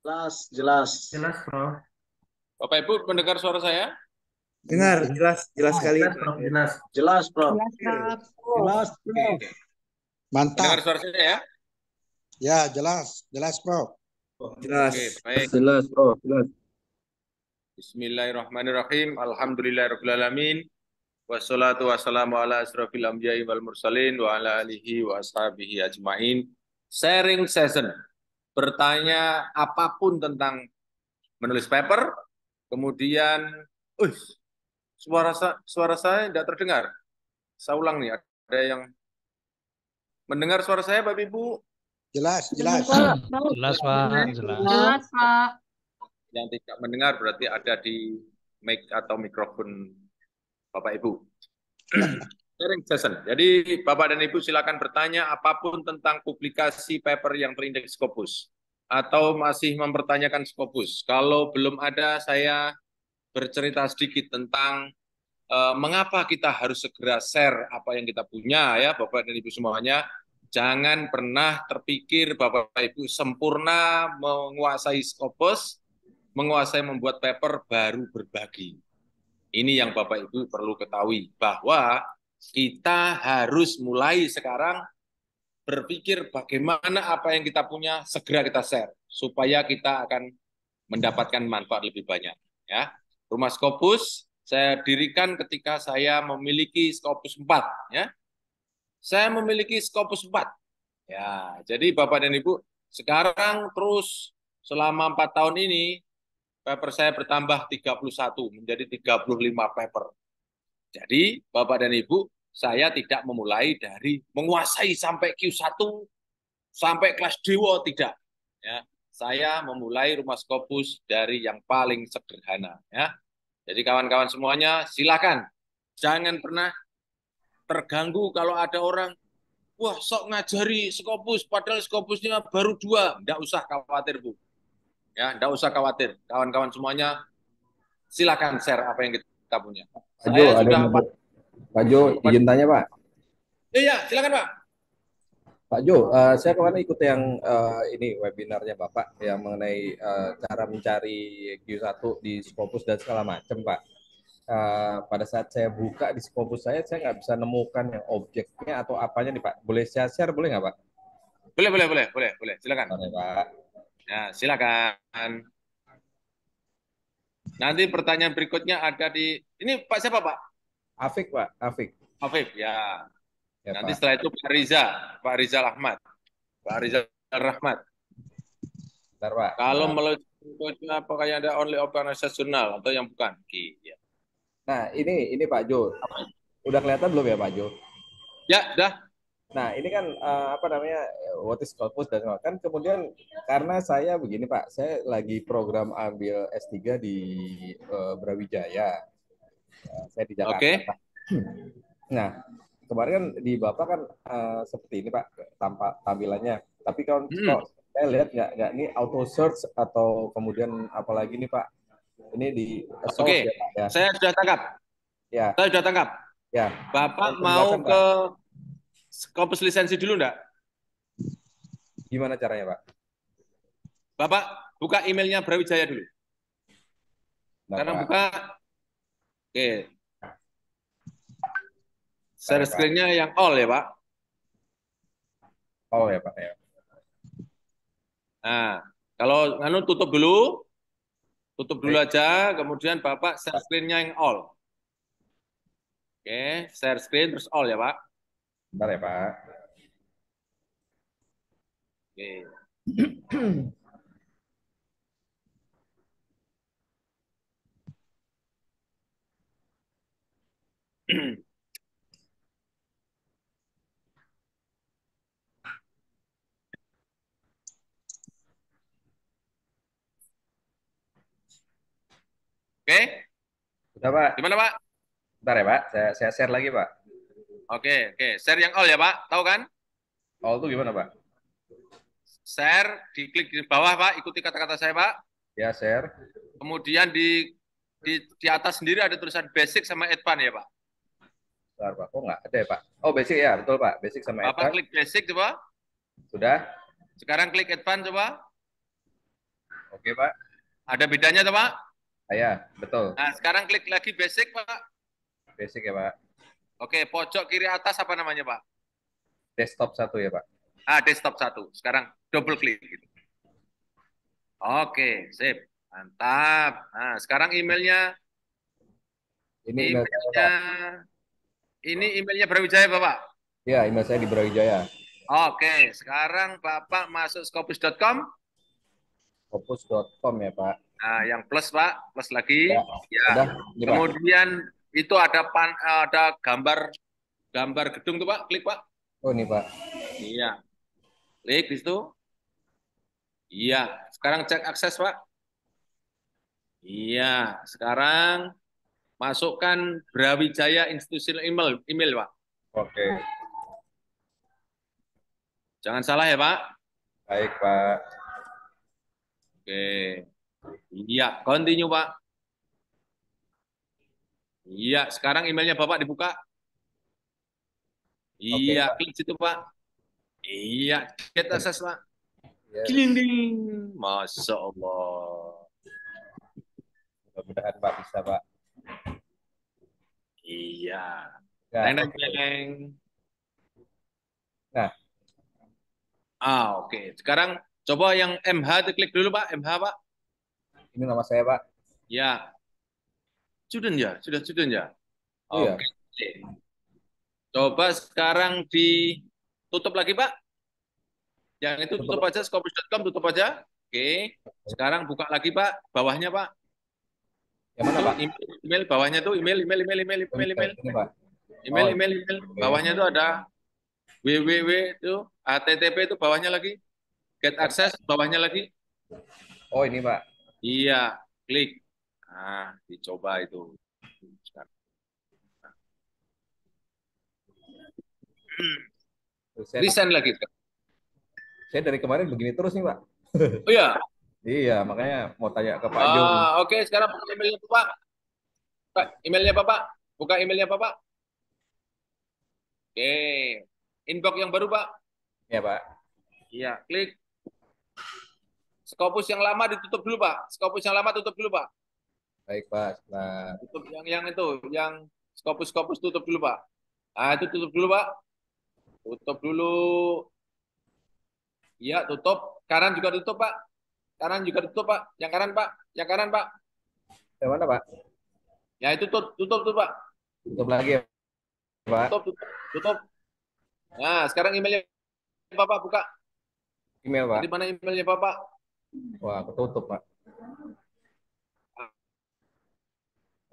Jelas, jelas. Jelas, Prof. Bapak Ibu mendengar suara saya? Dengar, jelas, jelas sekali. Jelas, Prof. Jelas. Jelas, Prof. Jelas, Prof. Jelas, Oke, Prof. oke. Mantap. Mendengar suara saya ya? Ya, jelas. Jelas, Prof. Jelas. Oke, baik. Jelas, Prof. Jelas. Bismillahirrahmanirrahim. Alhamdulillahirrahmanirrahim. Wassalatu wassalamu ala asrafil anbiya'i wal mursalin wa ala alihi wa ashabihi ajmain. Sharing session. Bertanya apapun tentang menulis paper, kemudian, suara saya tidak terdengar. Saya ulang nih, ada yang mendengar suara saya, Bapak Ibu? Jelas, jelas. Jelas, Pak. Jelas. Jelas, Pak. Yang tidak mendengar berarti ada di mic atau mikrofon Bapak Ibu. Sharing session. Jadi Bapak dan Ibu silakan bertanya apapun tentang publikasi paper yang terindeks Scopus atau masih mempertanyakan Scopus. Kalau belum ada, saya bercerita sedikit tentang mengapa kita harus segera share apa yang kita punya ya Bapak dan Ibu semuanya. Jangan pernah terpikir Bapak Ibu sempurna menguasai Scopus, menguasai membuat paper baru berbagi. Ini yang Bapak Ibu perlu ketahui, bahwa kita harus mulai sekarang berpikir bagaimana apa yang kita punya segera kita share, supaya kita akan mendapatkan manfaat lebih banyak. Ya, Rumah Scopus saya dirikan ketika saya memiliki Scopus 4. Ya. Saya memiliki Scopus 4. Ya, jadi Bapak dan Ibu, sekarang terus selama 4 tahun ini, paper saya bertambah 31, menjadi 35 paper. Jadi, Bapak dan Ibu, saya tidak memulai dari menguasai sampai Q1, sampai kelas dewa, tidak. Ya, saya memulai Rumah Scopus dari yang paling sederhana. Ya. Jadi kawan-kawan semuanya, silakan. Jangan pernah terganggu kalau ada orang, wah sok ngajari Scopus, padahal Scopusnya baru 2. Nggak usah khawatir, Bu. Ya, nggak usah khawatir. Kawan-kawan semuanya, silakan share apa yang kita punya. Pak Jo, Saya sudah Pak Jo, izin tanya Pak. Iya, silakan Pak. Pak Jo, saya kemarin ikut yang ini webinarnya Bapak yang mengenai cara mencari Q1 di Scopus dan segala macam Pak. Pada saat saya buka di Scopus saya nggak bisa nemukan yang objeknya atau apanya nih Pak. Boleh saya share boleh nggak Pak? Boleh. Silakan. Boleh Pak. Ya, silakan. Nanti pertanyaan berikutnya ada di ini Pak siapa Pak? Afik Pak, Afik. Afif ya. Ya, Nanti Pak. setelah itu Pak Rizal Ahmad. Pak Rizal Rahmat. Bentar, Pak. Kalau melalui berikutnya apakah yang ada only organisasional atau yang bukan? Iya. Nah, ini Pak Jo. Udah kelihatan belum ya Pak Jo? Ya, dah. Nah, ini kan apa namanya what is Scopus dan kan kemudian karena saya begini Pak, saya lagi program ambil S3 di Brawijaya. Saya di Jakarta. Oke. Pak. Nah, kemarin kan di Bapak kan seperti ini Pak tampilannya. Tapi kalau saya lihat nggak ini auto search atau kemudian apalagi nih Pak. Ini di Oke. ya, Pak, ya. Saya sudah tangkap. Ya. Saya sudah tangkap. Ya. Bapak mau ke Scopus lisensi dulu enggak? Gimana caranya, Pak? Bapak buka emailnya Brawijaya dulu. Karena buka. Oke. Share screen-nya yang all ya, Pak. All ya, Pak ya. Nah, kalau tutup dulu. Tutup dulu aja, kemudian Bapak share screen-nya yang all. Oke, share screen terus all ya, Pak. Bentar ya, Pak. Oke. Oke. Sudah, Pak. Gimana, Pak? Bentar ya, Pak. Saya share lagi, Pak. Oke. Share yang all ya, Pak. Tahu kan? All itu gimana, Pak? Share, diklik di bawah, Pak. Ikuti kata-kata saya, Pak. Ya, share. Kemudian di atas sendiri ada tulisan basic sama advance ya, Pak. Bentar, Pak. Oh, nggak ada ya, Pak. Oh, basic ya. Betul, Pak. Basic sama advance. Bapak klik basic, coba. Sudah. Sekarang klik advance, coba. Oke, Pak. Ada bedanya tuh, Pak? Saya, betul. Nah, sekarang klik lagi basic, Pak. Basic ya, Pak. Oke, pojok kiri atas apa namanya, Pak? Desktop 1 ya, Pak. Desktop 1. Sekarang double klik. Gitu. Oke, sip. Mantap. Nah, sekarang emailnya. Ini email saya, Emailnya. Pak. Ini emailnya Brawijaya, Bapak. Ya, email saya di Brawijaya. Oke, sekarang Bapak masuk scopus.com. Scopus.com ya, Pak. Nah, yang plus, Pak. Plus lagi. Ya. Ya. Udah, ini, Pak. Kemudian itu ada gambar gedung tuh, Pak. Klik, Pak. Oh, ini, Pak. Iya. Klik di situ. Iya. Sekarang cek akses, Pak. Iya. Sekarang masukkan Brawijaya Institutional email, Pak. Oke. Jangan salah ya, Pak. Baik, Pak. Oke. Iya, continue, Pak. Iya, sekarang emailnya Bapak dibuka. Iya, Pak. klik situ, Pak. Iya, get access, Pak. Ya, Ding, ding. Masya Allah. mudah-mudahan Pak bisa, Pak. Iya. Ya, Teng, teng, oke. teng. Nah, Oke. Sekarang coba yang MH diklik dulu, Pak. MH, Pak. ini nama saya, Pak. Ya. Student ya? Sudah student ya? Oh, iya. Oke. Coba sekarang ditutup lagi, Pak. Yang itu tutup aja, scopus.com tutup aja. Oke. Sekarang buka lagi, Pak. Bawahnya, Pak. Yang mana, Itu Pak? email bawahnya tuh email. Ini, Pak. Email. Oke. Bawahnya tuh ada www itu http itu bawahnya lagi. Get access bawahnya lagi. Oh, ini, Pak. Iya, klik. Nah, dicoba itu. Saya, Resign lagi. saya dari kemarin begini terus nih, Pak. Oh iya. Iya, makanya mau tanya ke Pak Jo. Oke, sekarang buka emailnya Bapak. Pak, emailnya Bapak. Buka emailnya Bapak. Oke. Inbox yang baru, Pak. Ya, Pak. Iya, klik. Scopus yang lama ditutup dulu, Pak. Scopus yang lama tutup dulu, Pak. Baik, Pak. Nah, Tutup yang itu, yang Scopus tutup dulu, Pak. Nah, itu tutup dulu, Pak. Tutup dulu. Iya, tutup. Kanan juga tutup, Pak. Kanan juga tutup, Pak. Yang kanan, Pak. Yang kanan, Pak. yang mana, Pak? Ya, itu tutup tuh, Pak. Tutup lagi ya, Pak. Tutup. Nah, sekarang emailnya Bapak buka. Email, Pak. Di mana emailnya Bapak? Wah, ketutup, Pak.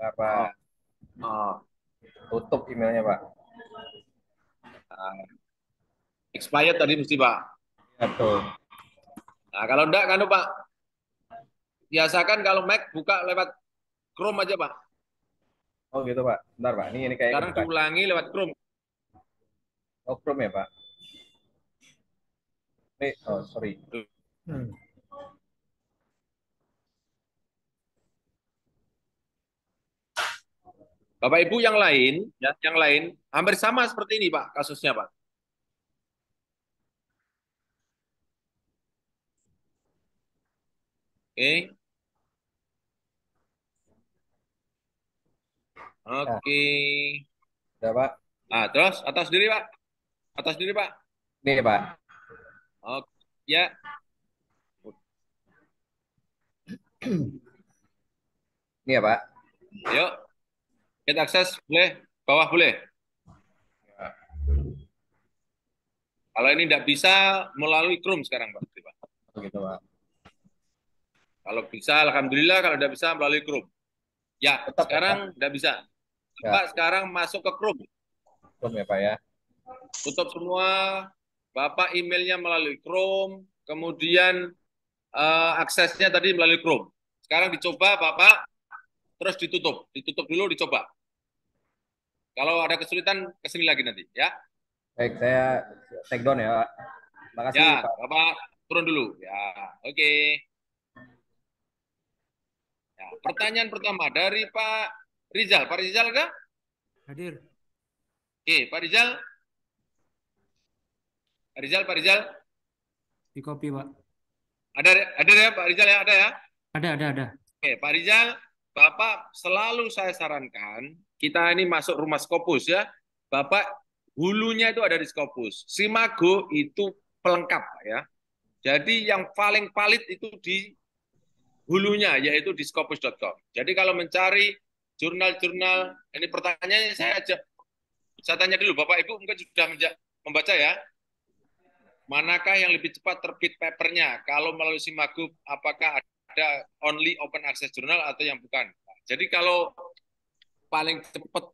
Apa? Oh. Tutup emailnya, Pak. Expired tadi mesti, Pak. Ya, tuh. Nah, kalau enggak kan, Pak. Biasakan kalau Mac buka lewat Chrome aja, Pak. Oh, gitu, Pak. Bentar, Pak. Ini kayak Sekarang diulangi lewat Chrome. Oh, Chrome ya, Pak. Oh, sorry. Bapak Ibu yang lain, ya, yang lain hampir sama seperti ini, Pak, kasusnya, Pak. Oke. Oke. Udah, Pak. Nah, terus atas diri, Pak. Atas diri, Pak. Nih, Pak. Oke. Ya. Ini ya, Pak. Yuk. Kita akses boleh, bawah boleh. Kalau ini tidak bisa melalui Chrome sekarang, Pak. Oh, gitu, Pak. Kalau bisa, alhamdulillah. Kalau tidak bisa melalui Chrome. Ya, Tetap, sekarang tidak bisa. Ya. Pak, sekarang masuk ke Chrome. Chrome ya, Pak ya. Tutup semua. Bapak emailnya melalui Chrome. Kemudian aksesnya tadi melalui Chrome. Sekarang dicoba, Bapak. Terus ditutup. Ditutup dulu, dicoba. Kalau ada kesulitan, kesini lagi nanti. Ya. Baik, saya take down ya, Pak. Makasih, Ya, Pak. Bapak turun dulu. Ya, oke. Ya, pertanyaan pertama dari Pak Rizal. Pak Rizal kah? Hadir. Oke, Pak Rizal. Pak Rizal. Di copy, Pak. Ada ya Pak Rizal ya? Ada ya? Ada. Oke, Pak Rizal, Bapak selalu saya sarankan, kita ini masuk rumah Skopus ya, Bapak hulunya itu ada di Skopus. Simago itu pelengkap ya. Jadi yang paling valid itu di hulunya, yaitu di scopus.com. Jadi kalau mencari jurnal-jurnal, ini pertanyaannya saya tanya dulu, Bapak Ibu mungkin sudah membaca ya, manakah yang lebih cepat terbit papernya? Kalau melalui Simago, apakah ada only open access jurnal atau yang bukan? Jadi kalau paling cepat,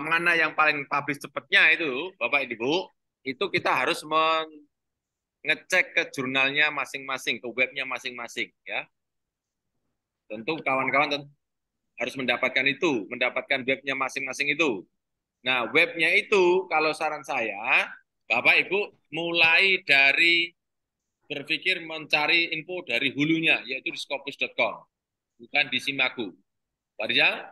mana yang paling publish cepatnya itu, Bapak Ibu, itu kita harus ngecek ke jurnalnya masing-masing, ke webnya masing-masing ya. Tentu kawan-kawan harus mendapatkan webnya masing-masing itu. Nah, webnya itu kalau saran saya, Bapak Ibu mulai dari berpikir mencari info dari hulunya, yaitu di scopus.com, bukan di Simago. Pak Rizal,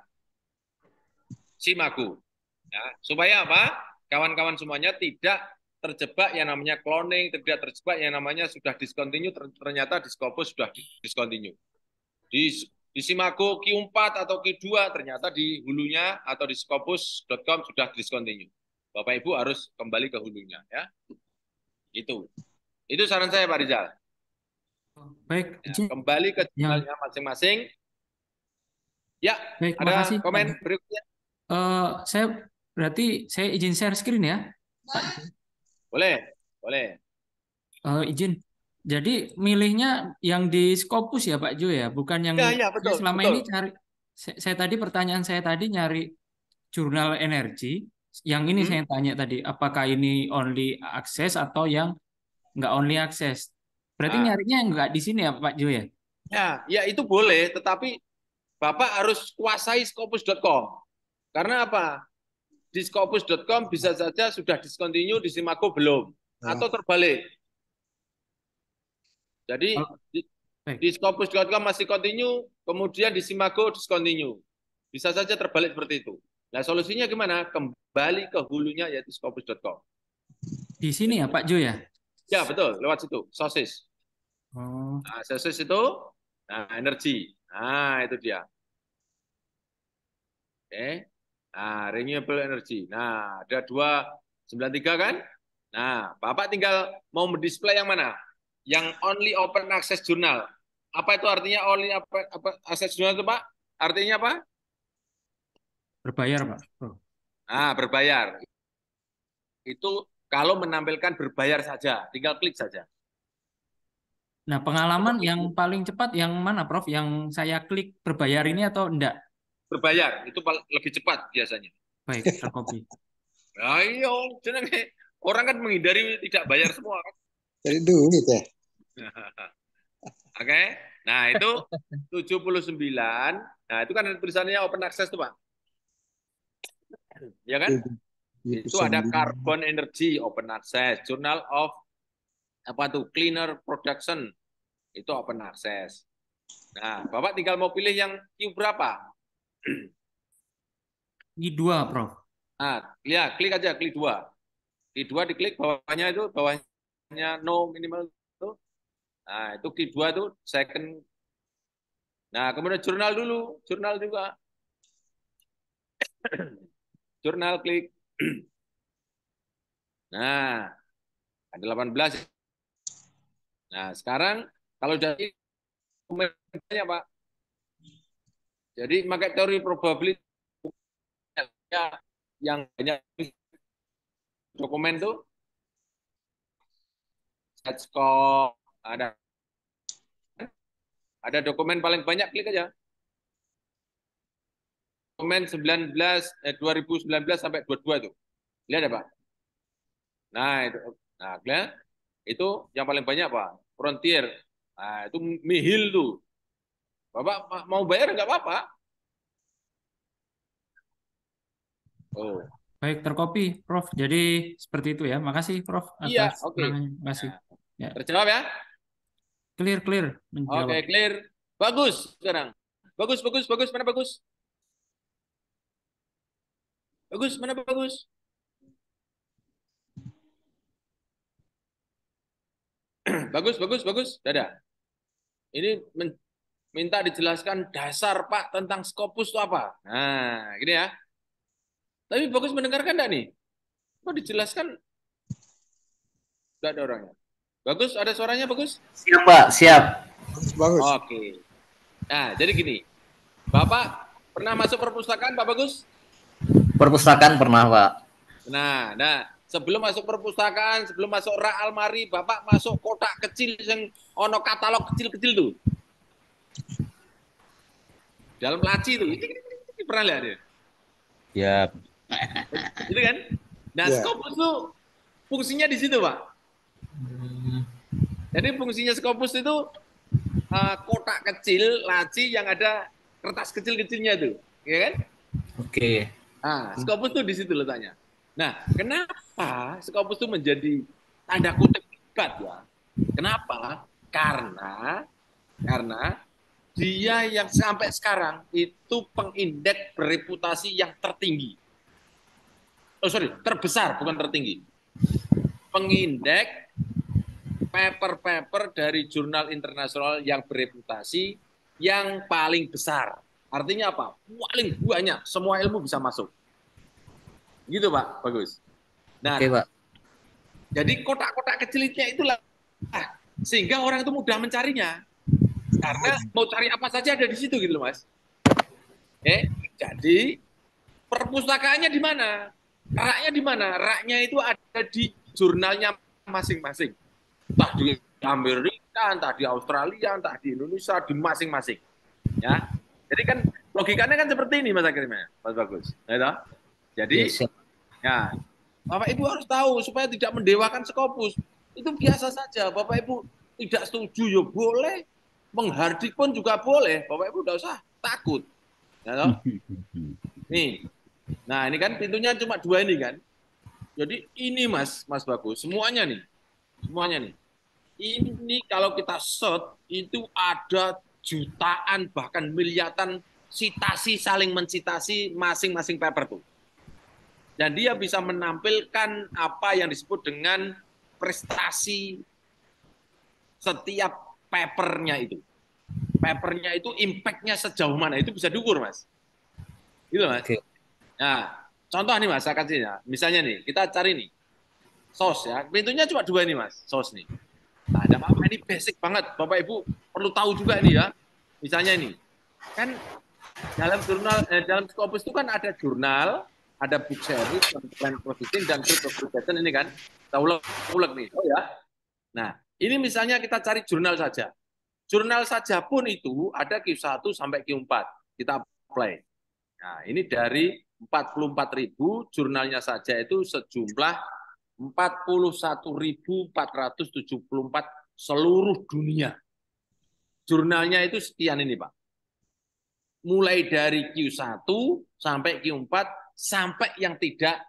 Simago. Ya, supaya apa? Kawan-kawan semuanya tidak terjebak yang namanya cloning, tidak terjebak yang namanya sudah discontinue, ternyata di Scopus sudah discontinue. Di Simago Q4 atau Q2 ternyata di hulunya atau di scopus.com sudah discontinue. Bapak Ibu harus kembali ke hulunya ya. Itu saran saya Pak Rizal. Baik, Ya, izin. kembali ke jurnalnya masing-masing. Ya, Baik, ada makasih, komen Pak. berikutnya? Saya izin share screen ya, Pak. Boleh. Izin. Jadi milihnya yang di Scopus ya Pak Jo ya, bukan yang Ya, saya betul, selama betul. ini cari. Pertanyaan saya tadi nyari jurnal energi. Yang ini saya tanya tadi, apakah ini only access atau yang nggak only access? Berarti nyarinya nggak di sini ya Pak Jo ya? Ya itu boleh, tetapi Bapak harus kuasai scopus.com. Karena apa? Di scopus.com bisa saja sudah discontinue, di Simago belum. Atau terbalik. Jadi di scopus.com masih continue, kemudian di Simago discontinue. Bisa saja terbalik seperti itu. Nah, solusinya gimana? Kembali ke hulunya yaitu scopus.com. Di sini ya Pak Jo ya? Ya, betul, lewat situ, sosis. Oh. Nah, sosis itu energi. Nah, itu dia. Oke. Nah, renewable energy. Nah, ada 293 kan? Nah, Bapak tinggal mau mendisplay yang mana? Yang only open access journal. Apa itu artinya only open access journal itu, Pak? Artinya apa? Berbayar, Pak. Nah, berbayar. Itu kalau menampilkan berbayar saja, tinggal klik saja. Nah, pengalaman yang paling cepat yang mana, Prof? Yang saya klik berbayar ini atau enggak? Berbayar, itu lebih cepat biasanya. Baik, terkopi. Ayo, jenenge orang kan menghindari tidak bayar semua kan. Jadi duit ya. Oke. Nah, itu 79. Nah, itu kan tulisannya open access tuh, Pak. Ya kan? Itu ada carbon energy open access, journal of cleaner production. Itu open access. Nah, Bapak tinggal mau pilih yang Q berapa? Q2, Prof. Nah, ya, klik aja klik 2. Q2 diklik bawahnya itu, bawahnya no minimal itu. Nah, itu Q2 itu second. Nah, kemudian jurnal dulu, jurnal juga. Jurnal klik. Nah, ada 18. Nah, sekarang kalau jadi dokumennya, Pak. Jadi pakai teori probability yang banyak dokumen tuh set score ada dokumen paling banyak, klik aja. Dokumen 2019 sampai 22 itu. Lihat ya, Pak. Nah, itu. Nah, lihat. Itu yang paling banyak, Pak. Frontier. Nah, itu Mihil tuh. Bapak mau bayar nggak apa-apa. Oh. Baik, terkopi, Prof. Jadi seperti itu ya. Makasih, Prof. Iya, Atas oke. penerangannya. Makasih. Ya. Terjawab ya? Clear. Menjawab. Oke, clear. Bagus sekarang. Bagus. Mana bagus? Mana bagus? Bagus. Dadah. ini minta dijelaskan dasar Pak tentang Scopus itu apa. Nah, gini ya. Tapi Bagus mendengarkan enggak nih? Kok dijelaskan enggak ada orangnya? Bagus, ada suaranya Bagus? Siap, Pak. Siap. Bagus. Oke. Nah, jadi gini. Bapak pernah masuk perpustakaan Pak Bagus? Perpustakaan pernah, Pak. Nah, sebelum masuk perpustakaan, sebelum masuk rak almari, Bapak masuk kotak kecil yang ono katalog kecil-kecil tuh. Dalam laci tuh. Ini pernah lihat ya? Ya, Itu kan? Nah, Ya. Scopus tuh fungsinya di situ, Pak. Jadi fungsinya Scopus itu kotak kecil, laci yang ada kertas kecil-kecilnya tuh, ya kan? Oke. Nah, Scopus tuh di situ letaknya. Nah, kenapa Scopus tuh menjadi tanda kutip hebat ya? Kenapa? Karena dia yang sampai sekarang itu pengindeks bereputasi yang tertinggi. Oh sorry, terbesar bukan tertinggi. Pengindeks paper-paper dari jurnal internasional yang bereputasi yang paling besar. Artinya apa? Paling banyak, semua ilmu bisa masuk. Gitu Pak, bagus. Nah, Oke, Pak. jadi kotak-kotak kecilnya itulah sehingga orang itu mudah mencarinya. Karena mau cari apa saja ada di situ gitu loh Mas. Jadi perpustakaannya di mana? Raknya di mana? Raknya itu ada di jurnalnya masing-masing. Entah di Amerika, entah di Australia, entah di Indonesia, di masing-masing. Ya. Jadi kan logikanya kan seperti ini Mas Akrimnya, Mas Bagus. Ya, jadi Yes, siap. ya, Bapak Ibu harus tahu supaya tidak mendewakan Scopus. Itu biasa saja. Bapak Ibu tidak setuju ya boleh, menghardik pun juga boleh. Bapak Ibu tidak usah takut. Ya, toh? Nih. Nah, ini kan pintunya cuma 2 ini kan. Jadi ini Mas Bagus, semuanya nih. Semuanya nih. Ini kalau kita search itu ada jutaan bahkan miliaran citasi saling mencitasi masing-masing paper tuh. Dan dia bisa menampilkan apa yang disebut dengan prestasi setiap papernya itu. Papernya itu impact-nya sejauh mana itu bisa diukur Mas. Gitu Mas. Oke. Nah, contoh nih Mas, saya kasih ya. Misalnya nih, kita cari nih, SOS ya. Pintunya cuma 2 nih Mas, SOS nih. Nah, ada apa? Ini basic banget. Bapak Ibu perlu tahu juga nih ya. Misalnya ini, kan dalam jurnal, dalam Scopus itu kan ada jurnal, ada book series, plan processing, dan group of publication ini kan. Kita uleg nih. Oh ya. Nah, ini misalnya kita cari jurnal saja. Jurnal saja pun itu ada Q1 sampai Q4. Kita apply. Nah, ini dari 44.000 jurnalnya saja itu sejumlah 41.474 seluruh dunia. Jurnalnya itu sekian ini, Pak. Mulai dari Q1 sampai Q4 sampai yang tidak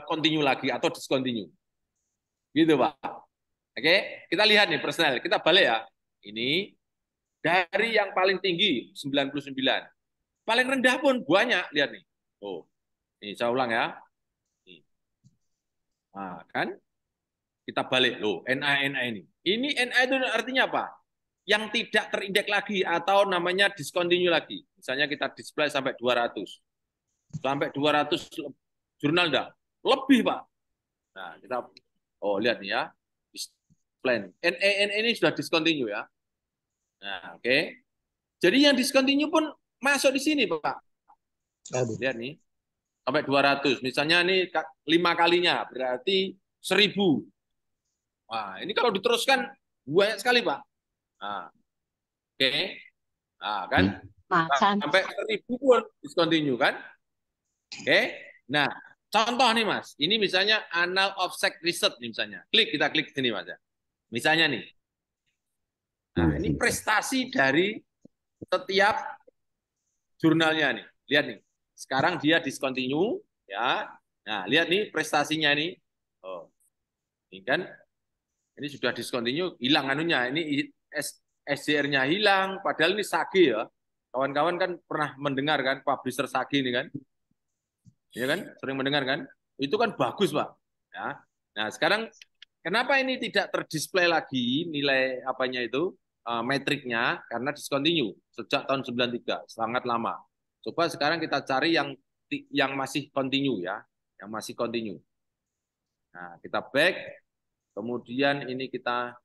continue lagi atau discontinue. Gitu, Pak. Oke, kita lihat nih personal. Kita balik ya. Ini dari yang paling tinggi 99. Paling rendah pun banyak, lihat nih. Oh. Ini saya ulang ya. Nah, kan kita balik loh, NA ini. Ini NA itu artinya apa? Yang tidak terindeks lagi atau namanya discontinue lagi. Misalnya kita display sampai 200. Sampai 200 jurnal enggak? Lebih, Pak. Nah, kita lihat nih ya. Display. NA ini sudah discontinue ya. Nah, oke. Jadi yang discontinue pun masuk di sini, Pak. Lihat nih. Sampai 200. Misalnya nih 5 kalinya berarti 1.000. Wah, ini kalau diteruskan banyak sekali, Pak. Nah, oke. Nah, kan? Sampai 1.000 pun discontinue kan? Oke. Nah, contoh nih, Mas. Ini misalnya Annal of Sex Research nih misalnya. Kita klik sini, Mas. Misalnya nih. Nah, ini prestasi dari setiap jurnalnya nih. Lihat nih. Sekarang dia discontinue ya. Nah, lihat nih prestasinya nih. Oh. Ini kan ini sudah discontinue, hilang anunya. Ini SJR-nya hilang, padahal ini Sage ya. Kawan-kawan kan pernah mendengar kan publisher Sage ini kan? Iya kan? Sering mendengar kan? Itu kan bagus, Pak. Ya. Nah, sekarang kenapa ini tidak terdisplay lagi nilai apanya itu metriknya? Karena discontinue sejak tahun 93, sangat lama. Coba sekarang kita cari yang masih continue ya, yang masih continue. Nah, kita back, kemudian ini kita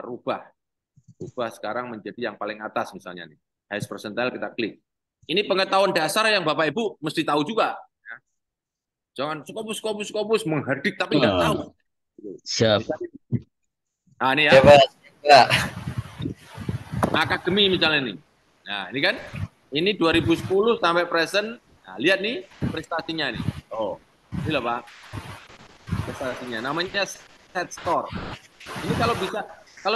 rubah sekarang menjadi yang paling atas misalnya nih. Highest percentile kita klik. Ini pengetahuan dasar yang Bapak Ibu mesti tahu juga. Ya. Jangan skopus menghardik tapi nggak tahu. Siap. Nah ini ya. Ya. Akademi misalnya nih. Nah ini kan, ini 2010 sampai present. Nah lihat nih prestasinya nih. Oh, ini loh Pak. Prestasinya. Namanya set score. Ini kalau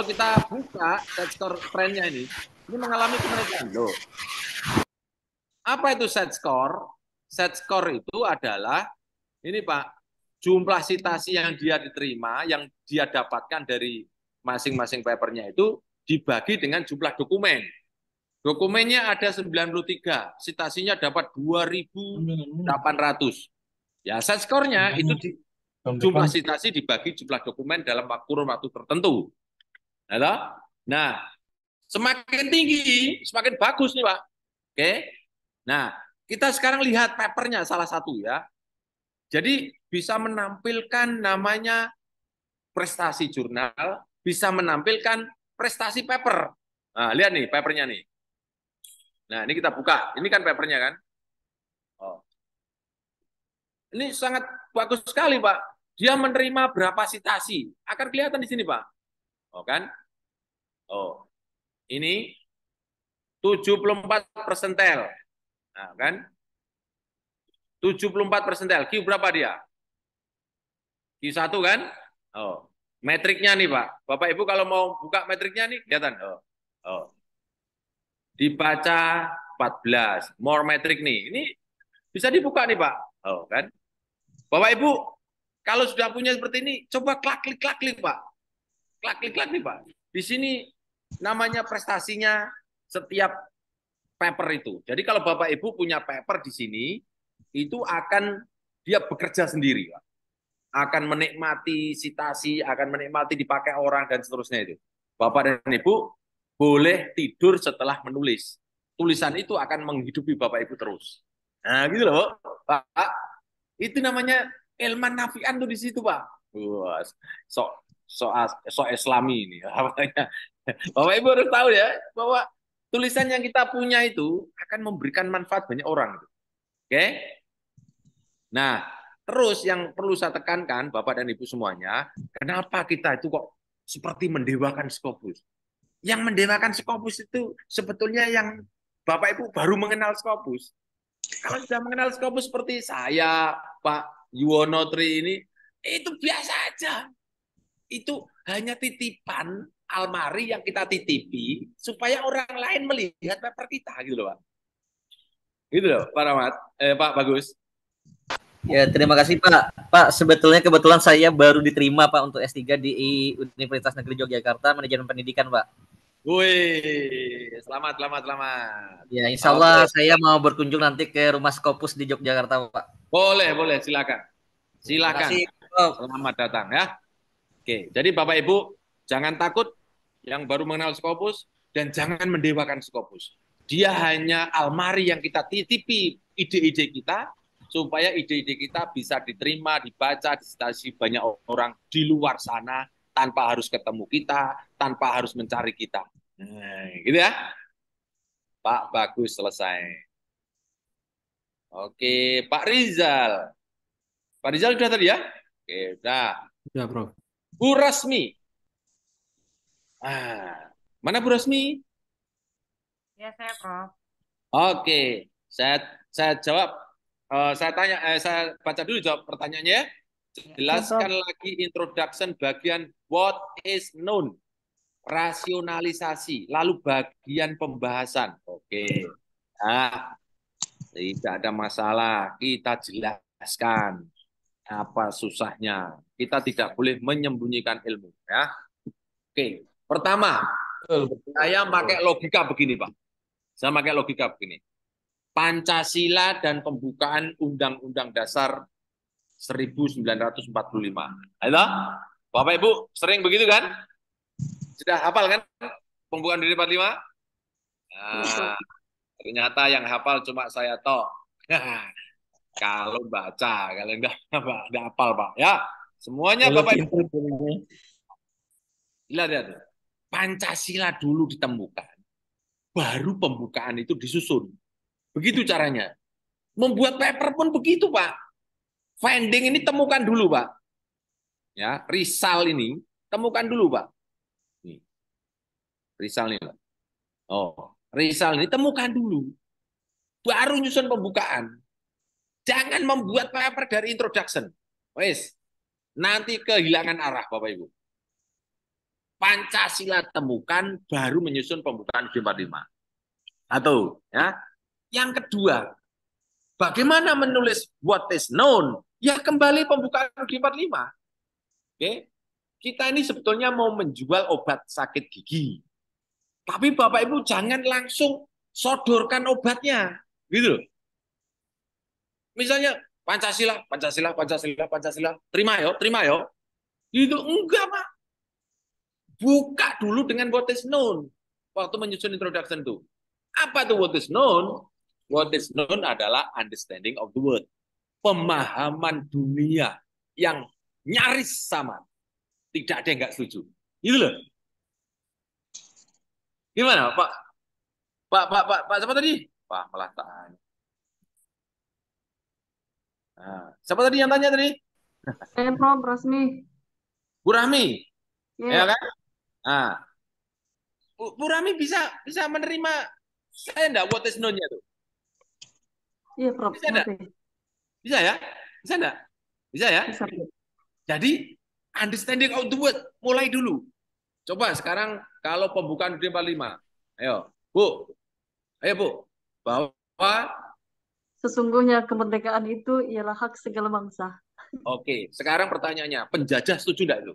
kita buka set score trennya ini mengalami kenaikan loh. Apa itu set score? Set score itu adalah ini Pak, jumlah citasi yang dia diterima, yang dia dapatkan dari masing-masing papernya itu dibagi dengan jumlah dokumen. Dokumennya ada 93, citasinya dapat 2.800. Ya, set score-nya itu jumlah citasi dibagi jumlah dokumen dalam kurun waktu tertentu. Nah, semakin tinggi, semakin bagus nih Pak. Oke. Nah, kita sekarang lihat papernya salah satu ya. Jadi bisa menampilkan namanya prestasi jurnal, bisa menampilkan prestasi paper. Nah, lihat nih papernya nih. Nah, ini kita buka. Ini kan papernya kan. Oh. Ini sangat bagus sekali, Pak. Dia menerima berapa citasi. Akan kelihatan di sini, Pak. Oh, kan? Oh. Ini 74 persentil. Nah, kan? 74 persentil. Q berapa dia? Q1 kan? Oh. Metriknya nih, Pak. Bapak Ibu kalau mau buka metriknya nih, kelihatan. Oh. Dibaca 14. More metrik nih. Ini bisa dibuka nih, Pak. Oh, kan? Bapak Ibu, kalau sudah punya seperti ini, coba klik, Pak. Klik nih, Pak. Di sini namanya prestasinya setiap paper itu. Jadi kalau Bapak Ibu punya paper di sini, itu akan dia bekerja sendiri, Pak. Akan menikmati citasi, akan menikmati dipakai orang dan seterusnya itu. Bapak dan Ibu boleh tidur setelah menulis. Tulisan itu akan menghidupi Bapak Ibu terus. Nah, gitu loh, Pak. Itu namanya ilman nafi'an tuh di situ, Pak. Wah, sok Islami ini. Bapak Ibu harus tahu ya bahwa tulisan yang kita punya itu akan memberikan manfaat banyak orang. Oke? Nah, terus yang perlu saya tekankan, Bapak dan Ibu semuanya, kenapa kita itu kok seperti mendewakan Scopus? Yang mendewakan Scopus itu sebetulnya yang Bapak Ibu baru mengenal Scopus. Kalau sudah mengenal Scopus seperti saya, Pak Yuwono Tri ini, itu biasa aja. Itu hanya titipan almari yang kita titipi supaya orang lain melihat paper kita, gitu loh, Pak. Gitu loh, Pak Rahmat, Pak Bagus. Ya, terima kasih Pak. Pak, sebetulnya kebetulan saya baru diterima Pak untuk S3 di Universitas Negeri Yogyakarta, manajemen pendidikan Pak. Wih, selamat. Ya, insya Allah saya mau berkunjung nanti ke rumah Scopus di Yogyakarta Pak. Boleh, silakan. Silakan. Terima kasih, Selamat datang ya. Oke, jadi Bapak Ibu jangan takut yang baru mengenal Scopus dan jangan mendewakan Scopus. Dia hanya almari yang kita titipi ide-ide kita supaya ide-ide kita bisa diterima, dibaca, disitasi banyak orang di luar sana tanpa harus ketemu kita, tanpa harus mencari kita. Nah, gitu ya. Pak Bagus selesai. Oke, Pak Rizal. Pak Rizal sudah tadi ya? Oke, udah. Ya, Prof. Bu Rasmi. Mana Bu Rasmi? Ya, saya, Prof. Oke, saya jawab. Saya baca dulu jawab pertanyaannya ya. Jelaskan lagi introduction bagian what is known. Rasionalisasi. Lalu bagian pembahasan. Oke. Nah, tidak ada masalah. Kita jelaskan apa susahnya. Kita tidak boleh menyembunyikan ilmu. Ya. Oke. Pertama, saya pakai logika begini, Pak. Saya pakai logika begini. Pancasila dan pembukaan Undang-Undang Dasar 1945. Ayo, Bapak Ibu sering begitu kan? Sudah hafal kan pembukaan UUD 45? Nah, ternyata yang hafal cuma saya toh. Kalau baca, kalau enggak hafal, Pak. Ya, semuanya Bapak Ibu. Lihat. Pancasila dulu ditemukan, baru pembukaan itu disusun. Begitu caranya. Membuat paper pun begitu, Pak. Finding ini temukan dulu, Pak. Ya, Rizal ini temukan dulu, Pak. Nih. Rizal ini, Pak. Oh, Rizal ini temukan dulu. Baru nyusun pembukaan. Jangan membuat paper dari introduction. Wes, nanti kehilangan arah, Bapak Ibu. Pancasila temukan, baru menyusun pembukaan UUD 45. Satu, ya. Yang kedua, bagaimana menulis what is known? Ya kembali pembukaan UUD 45. Oke. Kita ini sebetulnya mau menjual obat sakit gigi. Tapi Bapak Ibu jangan langsung sodorkan obatnya. Gitu. Misalnya Pancasila. Terima yo. Itu enggak, Pak. Buka dulu dengan what is known. Waktu menyusun introduction itu. Apa itu what is known? What is known adalah understanding of the world. Pemahaman dunia yang nyaris sama. Tidak ada yang nggak setuju. Itu loh. Gimana, Pak? Pak, siapa tadi? Pak, malah tanya. Nah, siapa tadi yang tanya tadi? Prof, Rasmi. Bu Rahmi. Ya Ya, kan? Nah, Bu Rahmi bisa menerima saya enggak what is known-nya tuh? iya Prof, Bisa enggak? ngerti. Bisa ya? Bisa enggak? Bisa ya? Bisa, Prof. Jadi understanding of the word mulai dulu. Coba sekarang kalau pembukaan UUD 45. Ayo, Bu. Ayo, Bu. Bahwa Sesungguhnya kemerdekaan itu ialah hak segala bangsa. oke, sekarang pertanyaannya, penjajah setuju enggak itu?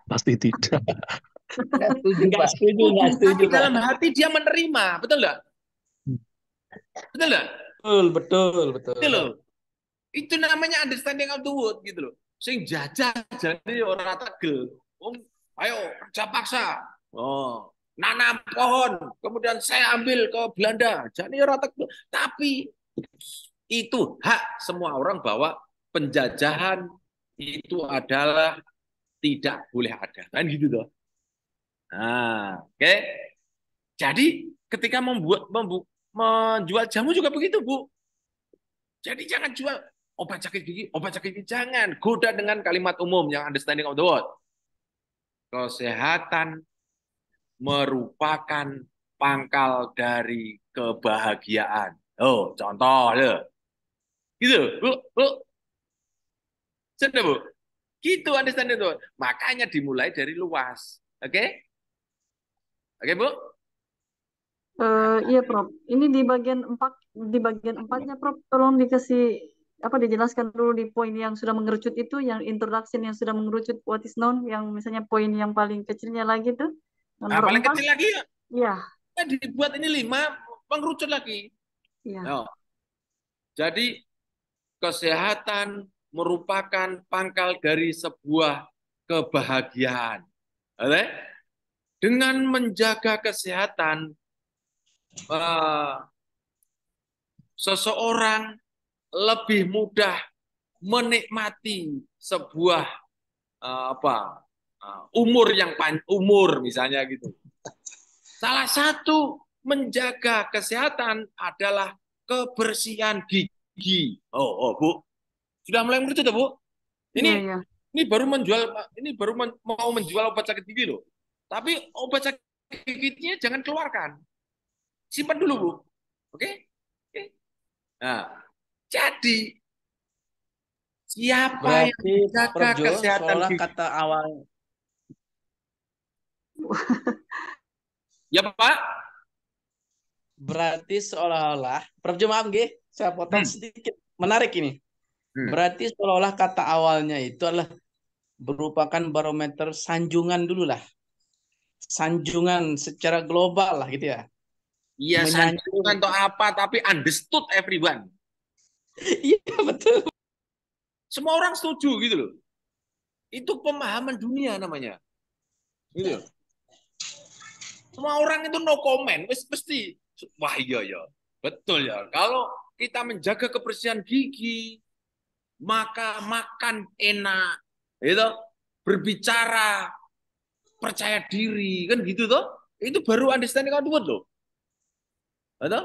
Pasti tidak. Nggak setuju, Tapi dalam hati dia menerima, betul enggak? Betul enggak? Betul. Itu loh. Itu namanya understanding of the word gitu loh. Sing jajah jadi orang tegel. Ayo kerja paksa. Oh, nanam pohon, kemudian saya ambil ke Belanda. Jadi orang tegel. Tapi itu hak semua orang bahwa penjajahan itu adalah tidak boleh ada. Kan gitu loh. Nah, oke. Jadi ketika menjual jamu juga begitu, Bu. Jadi jangan jual obat sakit gigi jangan. Goda dengan kalimat umum yang understanding of the word. Kesehatan merupakan pangkal dari kebahagiaan. Oh, contoh loh. Gitu, Bu. Sudah, Bu. Gitu understanding of the word. Makanya dimulai dari luas. Oke? Oke, Bu? Iya Prof. Ini di bagian 4-nya Prof, tolong dijelaskan dulu di poin yang sudah mengerucut itu, yang introduction yang sudah mengerucut what is known, yang misalnya poin yang paling kecilnya lagi tuh, nomor Paling 4. kecil lagi ya. Iya. Nah, dibuat ini 5, pengerucut lagi. Iya. No. Jadi kesehatan merupakan pangkal dari sebuah kebahagiaan. Oke? Dengan menjaga kesehatan, seseorang lebih mudah menikmati sebuah umur misalnya gitu. Salah satu menjaga kesehatan adalah kebersihan gigi. Oh, Bu. Sudah mulai mengerti tuh, Bu? Iya. Ini baru mau menjual obat sakit gigi loh. Tapi obat sakit giginya jangan keluarkan. Simpan dulu, Bu. Oke? Nah, jadi siapa yang menjaga kesehatan gigi? Kata awal. Ya, Pak. Berarti seolah-olah, Prof Jo, maaf nggih, saya potong sedikit. Menarik ini. Berarti seolah-olah kata awalnya itu adalah merupakan barometer sanjungan dulu lah. Sanjungan secara global lah gitu ya. Iya, sanjungan atau apa, tapi understood everyone. Iya betul. Semua orang setuju gitu loh. Itu pemahaman dunia namanya. Gitu loh. Semua orang itu no comment, mesti wah iya ya. Betul ya. Kalau kita menjaga kebersihan gigi, maka makan enak, gitu. Berbicara percaya diri, kan gitu toh. Itu baru understanding outward loh. Gitu?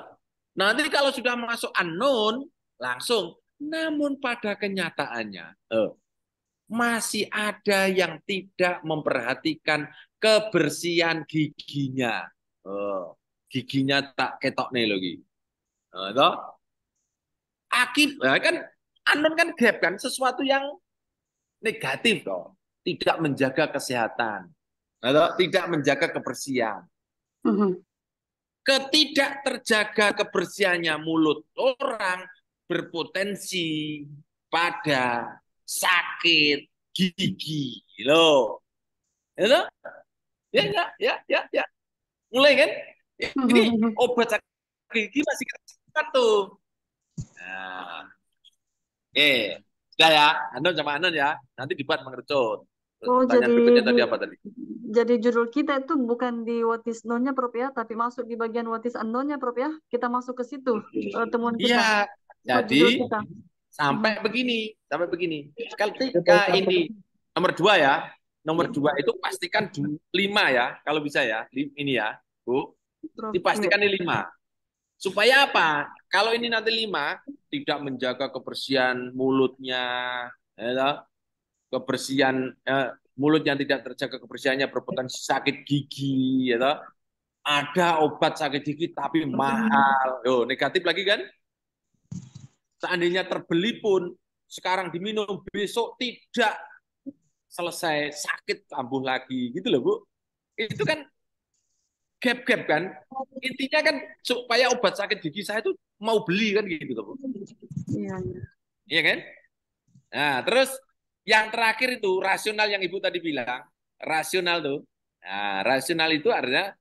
Nanti kalau sudah masuk unknown, langsung. Namun pada kenyataannya, masih ada yang tidak memperhatikan kebersihan giginya. Giginya tak ketok nih lagi. Akibat kan anon kan gap kan sesuatu yang negatif toh. Tidak menjaga kesehatan. Tidak menjaga kebersihan. Ketidak terjaga kebersihannya mulut orang berpotensi pada sakit gigi loh. Ya. Mulai kan? Ini obat sakit gigi masih kan tuh. Nah, sudah ya, Anon sama Anon ya. Nanti debat mengerucut. Oh, Pertanyaan berikutnya tadi apa tadi? jadi judul kita itu bukan di what is known-nya, Prof ya, tapi masuk di bagian what is unknown-nya, Prof ya. Kita masuk ke situ temuan kita. Iya, jadi sampai begini. Ketika ini nomor 2 ya, nomor 2 itu pastikan 5 ya, kalau bisa ya, ini ya, Bu. Dipastikan ini 5. Supaya apa? Kalau ini nanti 5, tidak menjaga kebersihan mulutnya, ya, kebersihan mulut yang tidak terjaga kebersihannya berpotensi sakit gigi, ya, ada obat sakit gigi tapi mahal. Negatif lagi kan? Seandainya terbeli pun sekarang diminum, besok tidak selesai sakit kambuh lagi, gitu loh Bu. Itu kan gap kan? Intinya kan supaya obat sakit gigi saya itu mau beli kan gitu Bu. Iya kan? Nah, terus yang terakhir itu rasional yang Ibu tadi bilang, rasional tuh. Nah, rasional itu artinya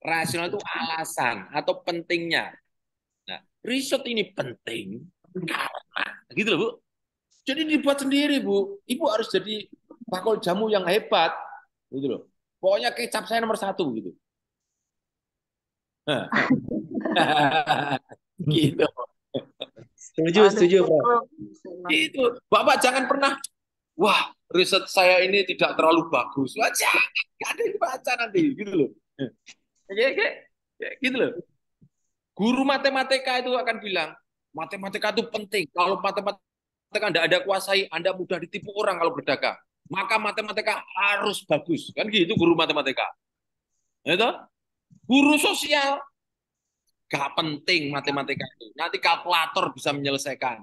rasional itu alasan atau pentingnya. Nah, riset ini penting karena gitu loh Bu. Jadi dibuat sendiri Bu. Ibu harus jadi bakul jamu yang hebat gitu loh. Pokoknya kecap saya nomor 1 gitu. Gitu. Setuju Bro. Itu Bapak jangan pernah, wah riset saya ini tidak terlalu bagus. Baca, nggak ada yang baca nanti gitu loh. Gitu loh. Guru matematika itu akan bilang, matematika itu penting. Kalau matematika Anda ada kuasai, Anda mudah ditipu orang kalau berdagang. Maka matematika harus bagus. Kan gitu guru matematika. Itu guru sosial gak penting matematika itu. Nanti kalkulator bisa menyelesaikan.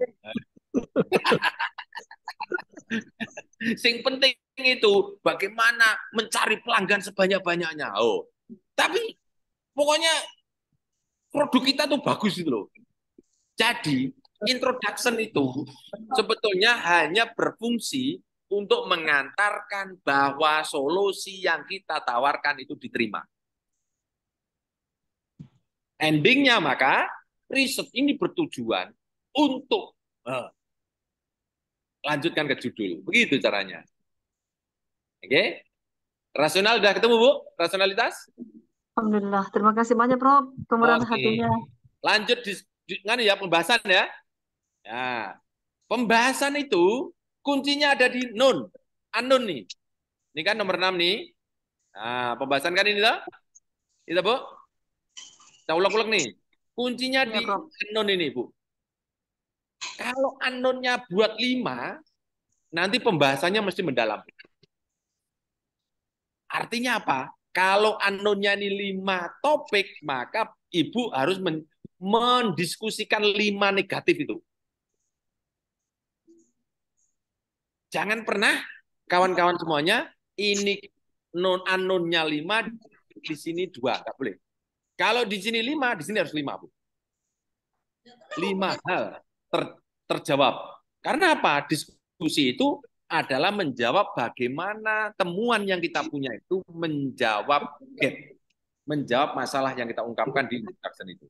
Sing penting itu bagaimana mencari pelanggan sebanyak-banyaknya. Tapi pokoknya produk kita tuh bagus itu loh. Jadi introduction itu sebetulnya hanya berfungsi untuk mengantarkan bahwa solusi yang kita tawarkan itu diterima. Endingnya maka riset ini bertujuan untuk lanjutkan ke judul. Begitu caranya. Oke? Rasional udah ketemu Bu? Rasionalitas? Alhamdulillah. Terima kasih banyak Prof. Kemurahan hatinya. Lanjut ya pembahasan ya. Nah, pembahasan itu kuncinya ada di known, unknown nih. Ini kan nomor 6 nih. Nah, pembahasan kan ini lah. Itu Bu. Kita ulang-ulang nih. Kuncinya di unknown ini, Bu. Kalau unknown-nya buat 5, nanti pembahasannya mesti mendalam. Artinya apa? Kalau unknown-nya ini 5 topik, maka Ibu harus mendiskusikan 5 negatif itu. Jangan pernah, kawan-kawan semuanya, ini unknown-nya 5, di sini 2. Nggak boleh. Kalau di sini 5, di sini harus 5, Bu. 5 hal terjawab. Karena apa? Diskusi itu adalah menjawab bagaimana temuan yang kita punya itu menjawab gap. Menjawab masalah yang kita ungkapkan di introduction itu.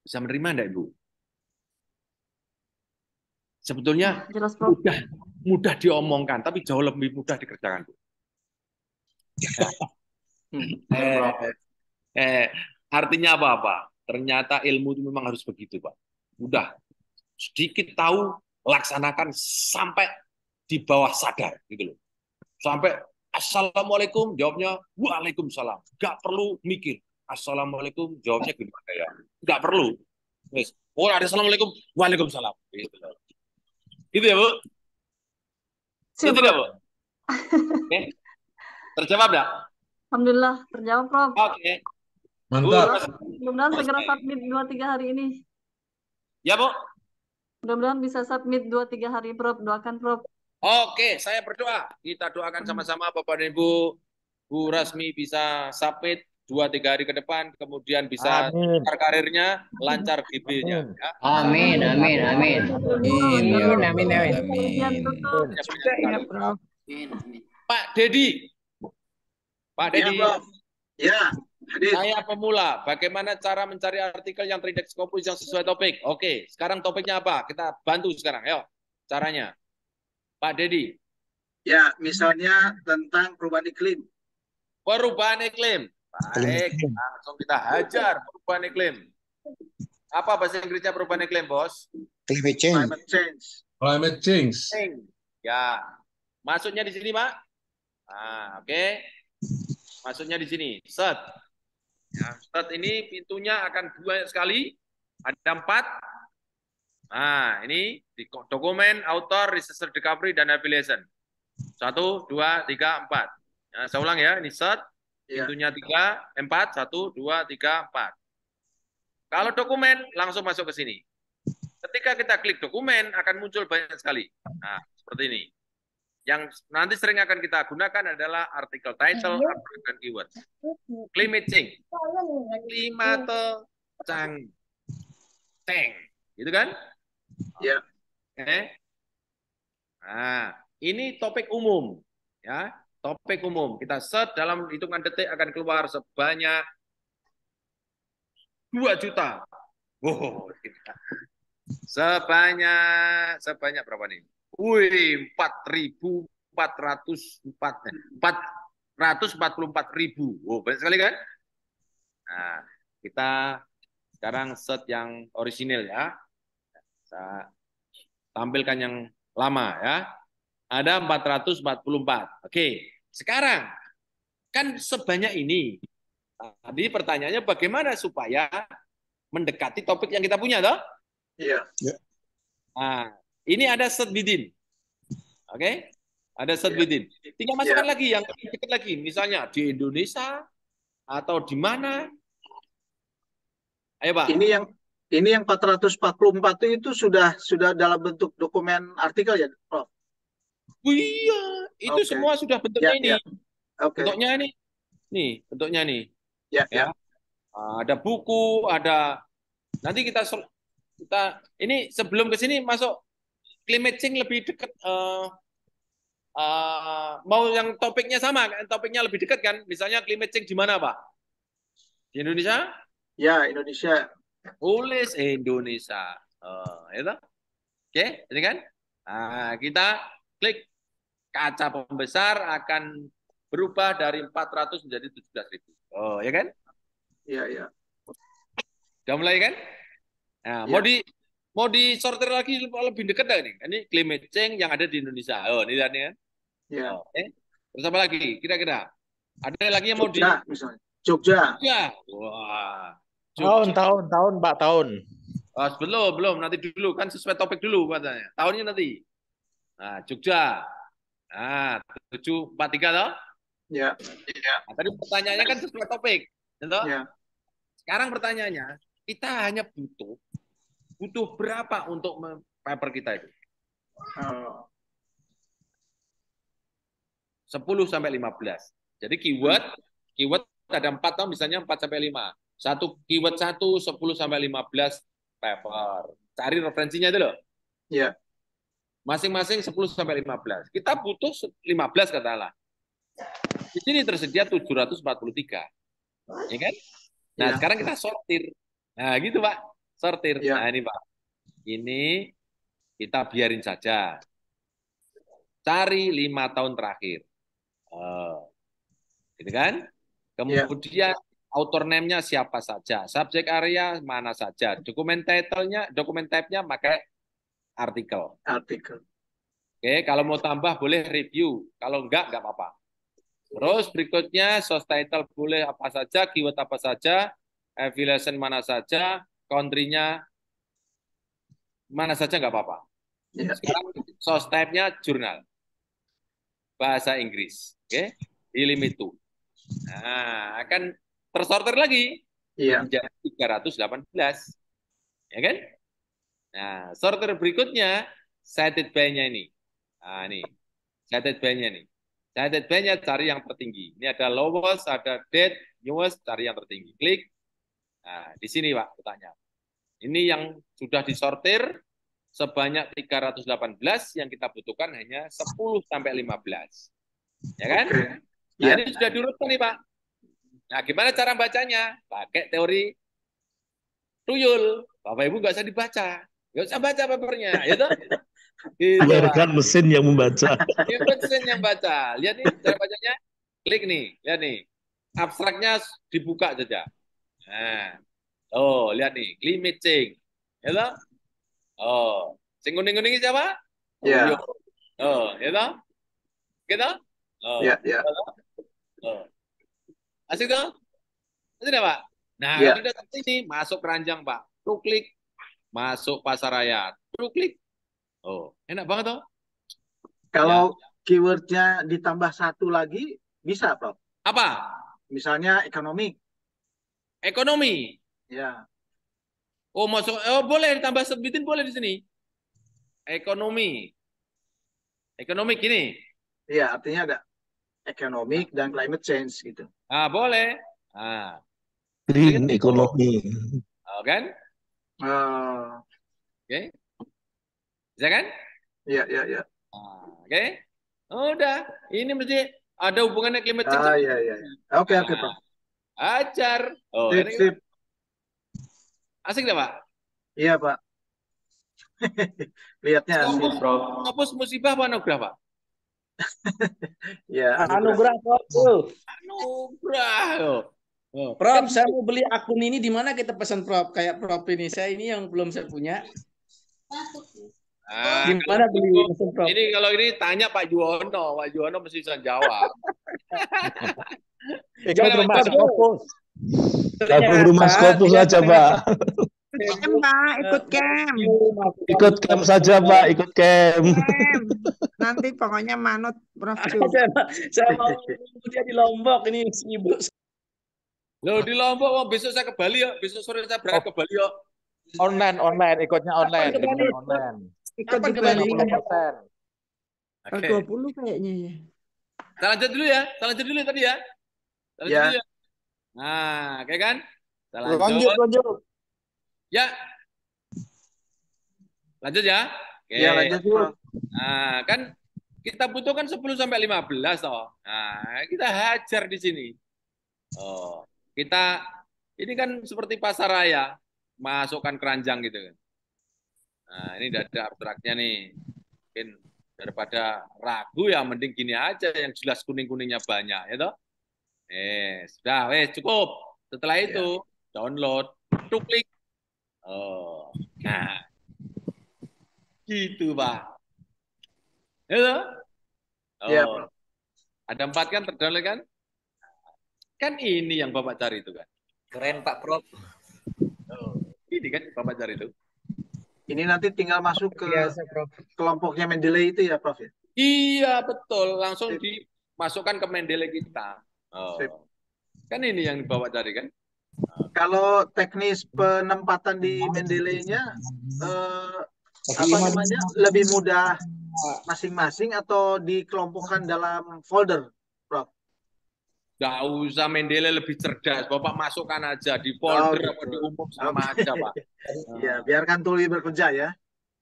Bisa menerima enggak, Ibu? sebetulnya Jelas, Prof. mudah diomongkan, tapi jauh lebih mudah dikerjakan. Artinya apa? Ternyata ilmu itu memang harus begitu, Pak. Udah sedikit tahu, laksanakan sampai di bawah sadar, gitu loh. Sampai Assalamualaikum, jawabnya Waalaikumsalam. Nggak perlu mikir. Assalamualaikum, jawabnya gimana ya? Nggak perlu. Wes, oh ada Assalamualaikum, Waalaikumsalam. Gitu loh. Gitu ya, Bu? Siap, Gitu tidak, Prof. Bu? Oke. Terjawab nggak? Alhamdulillah terjawab, Prof. Oke. Mantap. Mudah-mudahan segera submit 2-3 hari ini. Ya, Bu? Mudah-mudahan bisa submit 2-3 hari, Prof. Doakan, Prof. Oke, saya berdoa. Kita doakan sama-sama Bapak dan Ibu. Bu Rasmi bisa submit 2-3 hari ke depan, kemudian bisa lancar karirnya, lancar GB-nya. Ya. Amin, amin, amin. Pak Dedi. Pak Dedi. Ya, hadir. Saya pemula. Bagaimana cara mencari artikel yang terindex Scopus yang sesuai topik? Oke, sekarang topiknya apa? Kita bantu sekarang. Ayo, caranya. Pak Dedi. Ya, misalnya tentang perubahan iklim. Perubahan iklim. Baik, langsung kita hajar perubahan iklim. Apa bahasa Inggrisnya perubahan iklim, Bos? Climate change. Climate change. Ya. Masuknya di sini, Pak. Nah, oke. Masuknya di sini. Set. Ya, set ini pintunya akan banyak sekali. Ada 4. Nah, ini di dokumen, author, research discovery, dan affiliation. 1, 2, 3, 4. Nah, saya ulang ya, ini set. Pintunya 3, 4, 1, 2, 3, 4. Kalau dokumen, langsung masuk ke sini. Ketika kita klik dokumen, akan muncul banyak sekali. Nah, seperti ini. Yang nanti sering akan kita gunakan adalah artikel title, artikel dan keyword. Climate change. Climate change. Gitu kan? Ya. Nah, ini topik umum. Ya, topik umum. Kita search dalam hitungan detik akan keluar sebanyak 2 juta. Wow. Sebanyak berapa nih? Wih, 444.000. Wow, banyak sekali kan? Nah, kita sekarang set yang orisinil ya. Saya tampilkan yang lama ya. Ada 444. Oke, sekarang kan sebanyak ini. Tadi pertanyaannya bagaimana supaya mendekati topik yang kita punya, toh? Iya. Nah, ini ada set within. Oke? Ada set within. Tinggal masukkan lagi yang lebih dekat lagi. Misalnya di Indonesia atau di mana? Ayo, Pak. Ini yang 444 itu sudah dalam bentuk dokumen artikel ya, Prof? Iya, itu semua sudah bentuknya ini. Bentuknya ini. Nih, bentuknya nih. Ya. Ada buku, ada nanti kita ini sebelum ke sini masuk climate change lebih dekat mau yang topiknya sama, topiknya lebih dekat kan? Misalnya climate change di mana, Pak? Di Indonesia? Ya, Indonesia. Tulis Indonesia. Itu. Oke, ini kan? Nah, kita klik kaca pembesar akan berubah dari 400 menjadi 17.000. Oh, ya kan? Iya. Udah mulai kan? Nah, mau disortir lagi lebih dekat nih. Ini climate change yang ada di Indonesia. Oh, ini kan ya. Iya. Terus apa lagi? Kira-kira ada lagi yang mau di misalnya. Jogja. Wah. Tahun, Pak, tahun. Belum, nanti dulu kan sesuai topik dulu katanya. Tahunnya nanti. Nah, Jogja. Nah, 743 toh? Ya. Nah, tadi pertanyaannya kan sesuai topik, toh? Ya. Sekarang pertanyaannya, kita hanya butuh berapa untuk paper kita itu? 10 sampai 15. Jadi keyword ada 4 toh, misalnya 4 sampai 5. Satu keyword 10 sampai 15 paper. Cari referensinya itu loh. Iya. Masing-masing 10 sampai 15. Kita butuh 15 katakanlah. Di sini tersedia 743. Ya kan? Nah, sekarang kita sortir. Nah, gitu, Pak. Sortir. Nah, ini, Pak. Ini kita biarin saja. Cari 5 tahun terakhir. Gitu kan? Kemudian author name-nya siapa saja, subject area mana saja, dokumen title-nya, dokumen type-nya pakai artikel. Oke, kalau mau tambah boleh review, kalau enggak apa-apa. Terus berikutnya source title boleh apa saja, keyword apa saja, affiliation mana saja, country-nya mana saja nggak apa-apa. Sekarang source type-nya jurnal. Bahasa Inggris. Oke, di limit itu. Nah, akan tersortir lagi menjadi 318. Ya kan? Nah, sorter berikutnya cited by-nya ini. Nah, ini. Cited by-nya nih. Cited by-nya cari yang tertinggi. Ini ada lowest, ada date, newest, cari yang tertinggi. Klik. Nah, di sini Pak, pertanyaan. Ini yang sudah disortir sebanyak 318, yang kita butuhkan hanya 10 sampai 15. Ya kan? Nah, ini sudah diurutkan nih, Pak. Nah, gimana cara bacanya? Pakai teori tuyul. Bapak Ibu nggak usah dibaca. Nggak usah baca papernya, ya toh? Gitu, biarkan mesin yang membaca. Mesin yang baca. Lihat nih cara bacanya. Klik nih, lihat nih. Abstraknya dibuka saja. Nah, lihat nih, limit change. Ya toh? Sing kuning-kuning siapa? Ya. Ya toh? Gitu? Ya. Asik toh? Asik dah, Pak? Nah, Ya. kalau sudah ini masuk keranjang, Pak. Tuh klik. Masuk pasar raya. Tuh klik. Enak banget toh? Kalau keywordnya ditambah satu lagi, bisa, Prof? Apa? Misalnya ekonomi. Ekonomi. Ya. Masuk. Boleh ditambah sebutin, boleh di sini. Ekonomi. Ekonomi gini. Iya, artinya ada economic dan climate change gitu. Boleh. Green economy. Kan? Oke. Bisa kan? Iya. Oke. Udah. Ini mesti ada hubungannya climate change. Iya. Oke, Pak. Ajar. Sip. Asik dah, Pak? Iya, Pak. Lihatnya asik, Prof. Ngapus musibah apa anugerah, Pak? Ya, anugerah, Prof. Anugerah. Prof, saya mau beli akun ini di mana kita pesan, Prof? Kayak Prof ini, saya ini yang belum saya punya. Gimana beli pesan, Prof? Ini kalau ini tanya Pak Juwono. Pak Juwono mesti bisa jawab. Ikut rumah Skopus. Rumah Skopus saja, Pak. Pak, ikut camp. Ikut camp saja, Pak. Ikut camp. Nanti pokoknya manut Prof. Saya mau dia di Lombok ini sibuk. Loh, di Lombok, besok saya ke Bali ya. Besok sore saya berangkat ke Bali ya. Online, ikutnya online. Ikut di Bali. 20% 20 kayaknya ya. Kita lanjut dulu tadi ya. Dulu ya. Nah, kayak kan? Lanjut. Ya. Lanjut ya. Oke. Ya, lanjut, Prof. Nah, kan kita butuhkan 10 sampai 15 toh. Nah, kita hajar di sini. Kita ini kan seperti pasar raya, masukkan keranjang gitu kan. Nah, ini ada abstraknya nih. Mungkin daripada ragu ya mending gini aja yang jelas kuning-kuningnya banyak ya toh. Sudah, cukup. Setelah itu download, klik. Nah. Gitu, Pak. Ya toh? Iya, Prof. Ada 4 kan terdownload kan? Kan ini yang Bapak cari itu kan. Keren, Pak Prof. Ini kan Bapak cari itu. Ini nanti tinggal masuk ke kelompoknya Mendeley itu ya, Prof? Ya? Iya, betul. Langsung dimasukkan ke Mendeley kita. Kan ini yang Bapak cari kan? Kalau teknis penempatan di Mendeley-nya apa namanya? Lebih mudah masing-masing atau dikelompokkan dalam folder, Prof? Nggak usah Mendeley lebih cerdas. Bapak masukkan aja di folder atau di umum sama aja, Pak. Iya, biarkan Tuyul bekerja ya.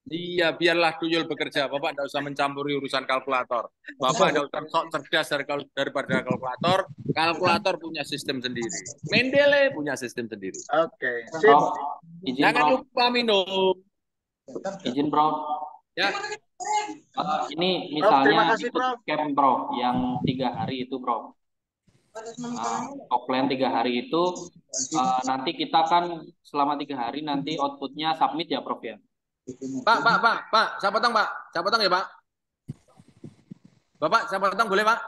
Iya, biarlah Tuyul bekerja. Bapak nggak usah mencampuri urusan kalkulator. Bapak nggak usah sok cerdas daripada kalkulator. Kalkulator punya sistem sendiri. Mendeley punya sistem sendiri. Oke. Sip. Jangan lupa minum. Izin, Prof. Ya. Ini Prof, terima misalnya kasih, ikut Prof. camp Prof yang 3 hari itu Prof. Offline 3 hari itu nanti kita kan selama 3 hari nanti outputnya submit ya Prof ya. Pak, saya potong Pak, saya potong ya Pak. Bapak, saya potong boleh Pak?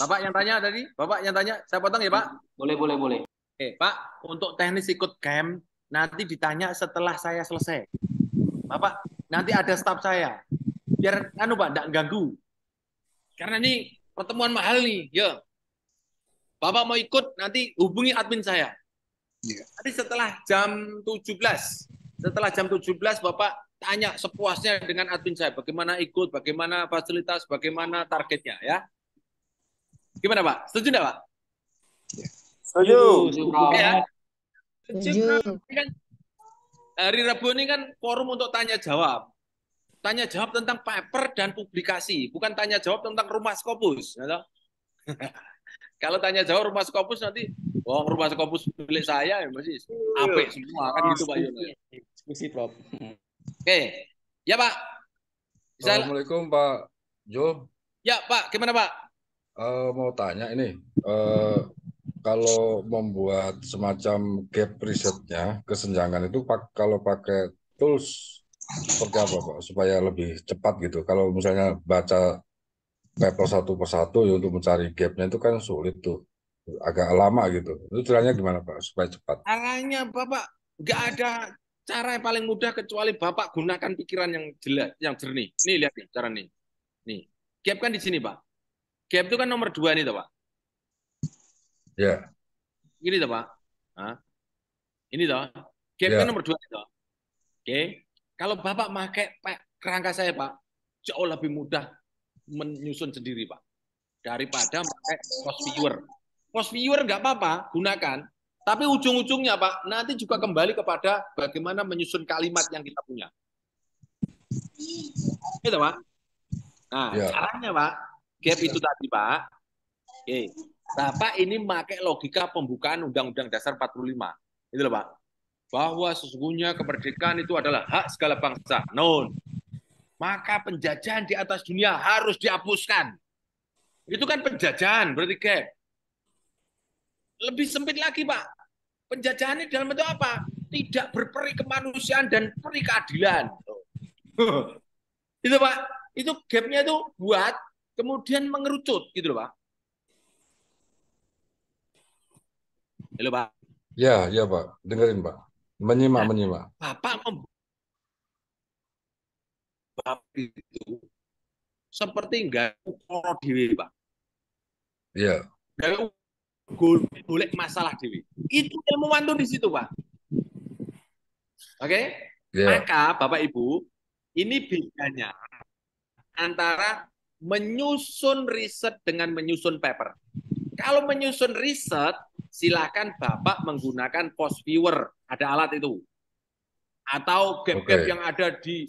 Bapak yang tanya tadi, Bapak yang tanya, saya potong ya Pak? Boleh. Oke, Pak, untuk teknis ikut camp nanti ditanya setelah saya selesai. Bapak, nanti ada staf saya. Biar Pak, enggak ganggu. Karena ini pertemuan mahal nih, ya. Bapak mau ikut, nanti hubungi admin saya. Nanti setelah jam 17, Bapak tanya sepuasnya dengan admin saya, bagaimana ikut, bagaimana fasilitas, bagaimana targetnya, ya. Gimana Pak? Setuju enggak Pak? Setuju. Ya. Setuju. Kan hari Rabu ini kan forum untuk tanya jawab. Tanya jawab tentang paper dan publikasi, bukan tanya jawab tentang rumah Scopus. Kalau tanya jawab rumah Scopus nanti, rumah Scopus milik saya ya masih apik semua kan gitu Pak Yono. Diskusi Prof. Oke, ya Pak. Assalamualaikum Pak Jo. Ya Pak, gimana Pak? Mau tanya ini, kalau membuat semacam gap risetnya, kesenjangan itu kalau pakai tools seperti apa Pak, supaya lebih cepat gitu. Kalau misalnya baca paper satu persatu ya untuk mencari gapnya itu kan sulit tuh, agak lama gitu. Itu caranya gimana Pak supaya cepat? Caranya Bapak nggak ada cara yang paling mudah kecuali Bapak gunakan pikiran yang jelas, yang jernih. Nih lihat nih cara nih. Nih, gap kan di sini Pak. Gap itu kan nomor 2 nih, Pak. Ya. Gini toh, Pak. Hah? Ini toh. Gap kan nomor 2 toh. Oke. Kalau Bapak pakai kerangka saya, Pak, jauh lebih mudah menyusun sendiri, Pak. Daripada pakai post viewer. Post viewer nggak apa-apa, gunakan. Tapi ujung-ujungnya, Pak, nanti juga kembali kepada bagaimana menyusun kalimat yang kita punya. Gitu, Pak. Nah, caranya, Pak, gap itu tadi, Pak. Oke. Bapak ini pakai logika pembukaan Undang-Undang Dasar 45. Itu loh, Pak. Bahwa sesungguhnya kemerdekaan itu adalah hak segala bangsa. Non. Maka penjajahan di atas dunia harus dihapuskan. Itu kan penjajahan, berarti gap. Lebih sempit lagi, Pak. Penjajahan ini dalam bentuk apa? Tidak berperi kemanusiaan dan peri keadilan. Itu, Pak. Itu gapnya itu buat kemudian mengerucut, gitu loh, Pak. Halo, Pak. Ya, Pak. Dengerin, Pak. Menyimak. Bapak itu seperti enggak ukara dewi, Pak. Iya. Enggak golek masalah dewi. Itu ilmuwan tuh di situ, Pak. Oke? Maka Bapak Ibu, ini bedanya antara menyusun riset dengan menyusun paper. Kalau menyusun riset, silakan Bapak menggunakan post viewer, ada alat itu. Atau gap-gap yang ada di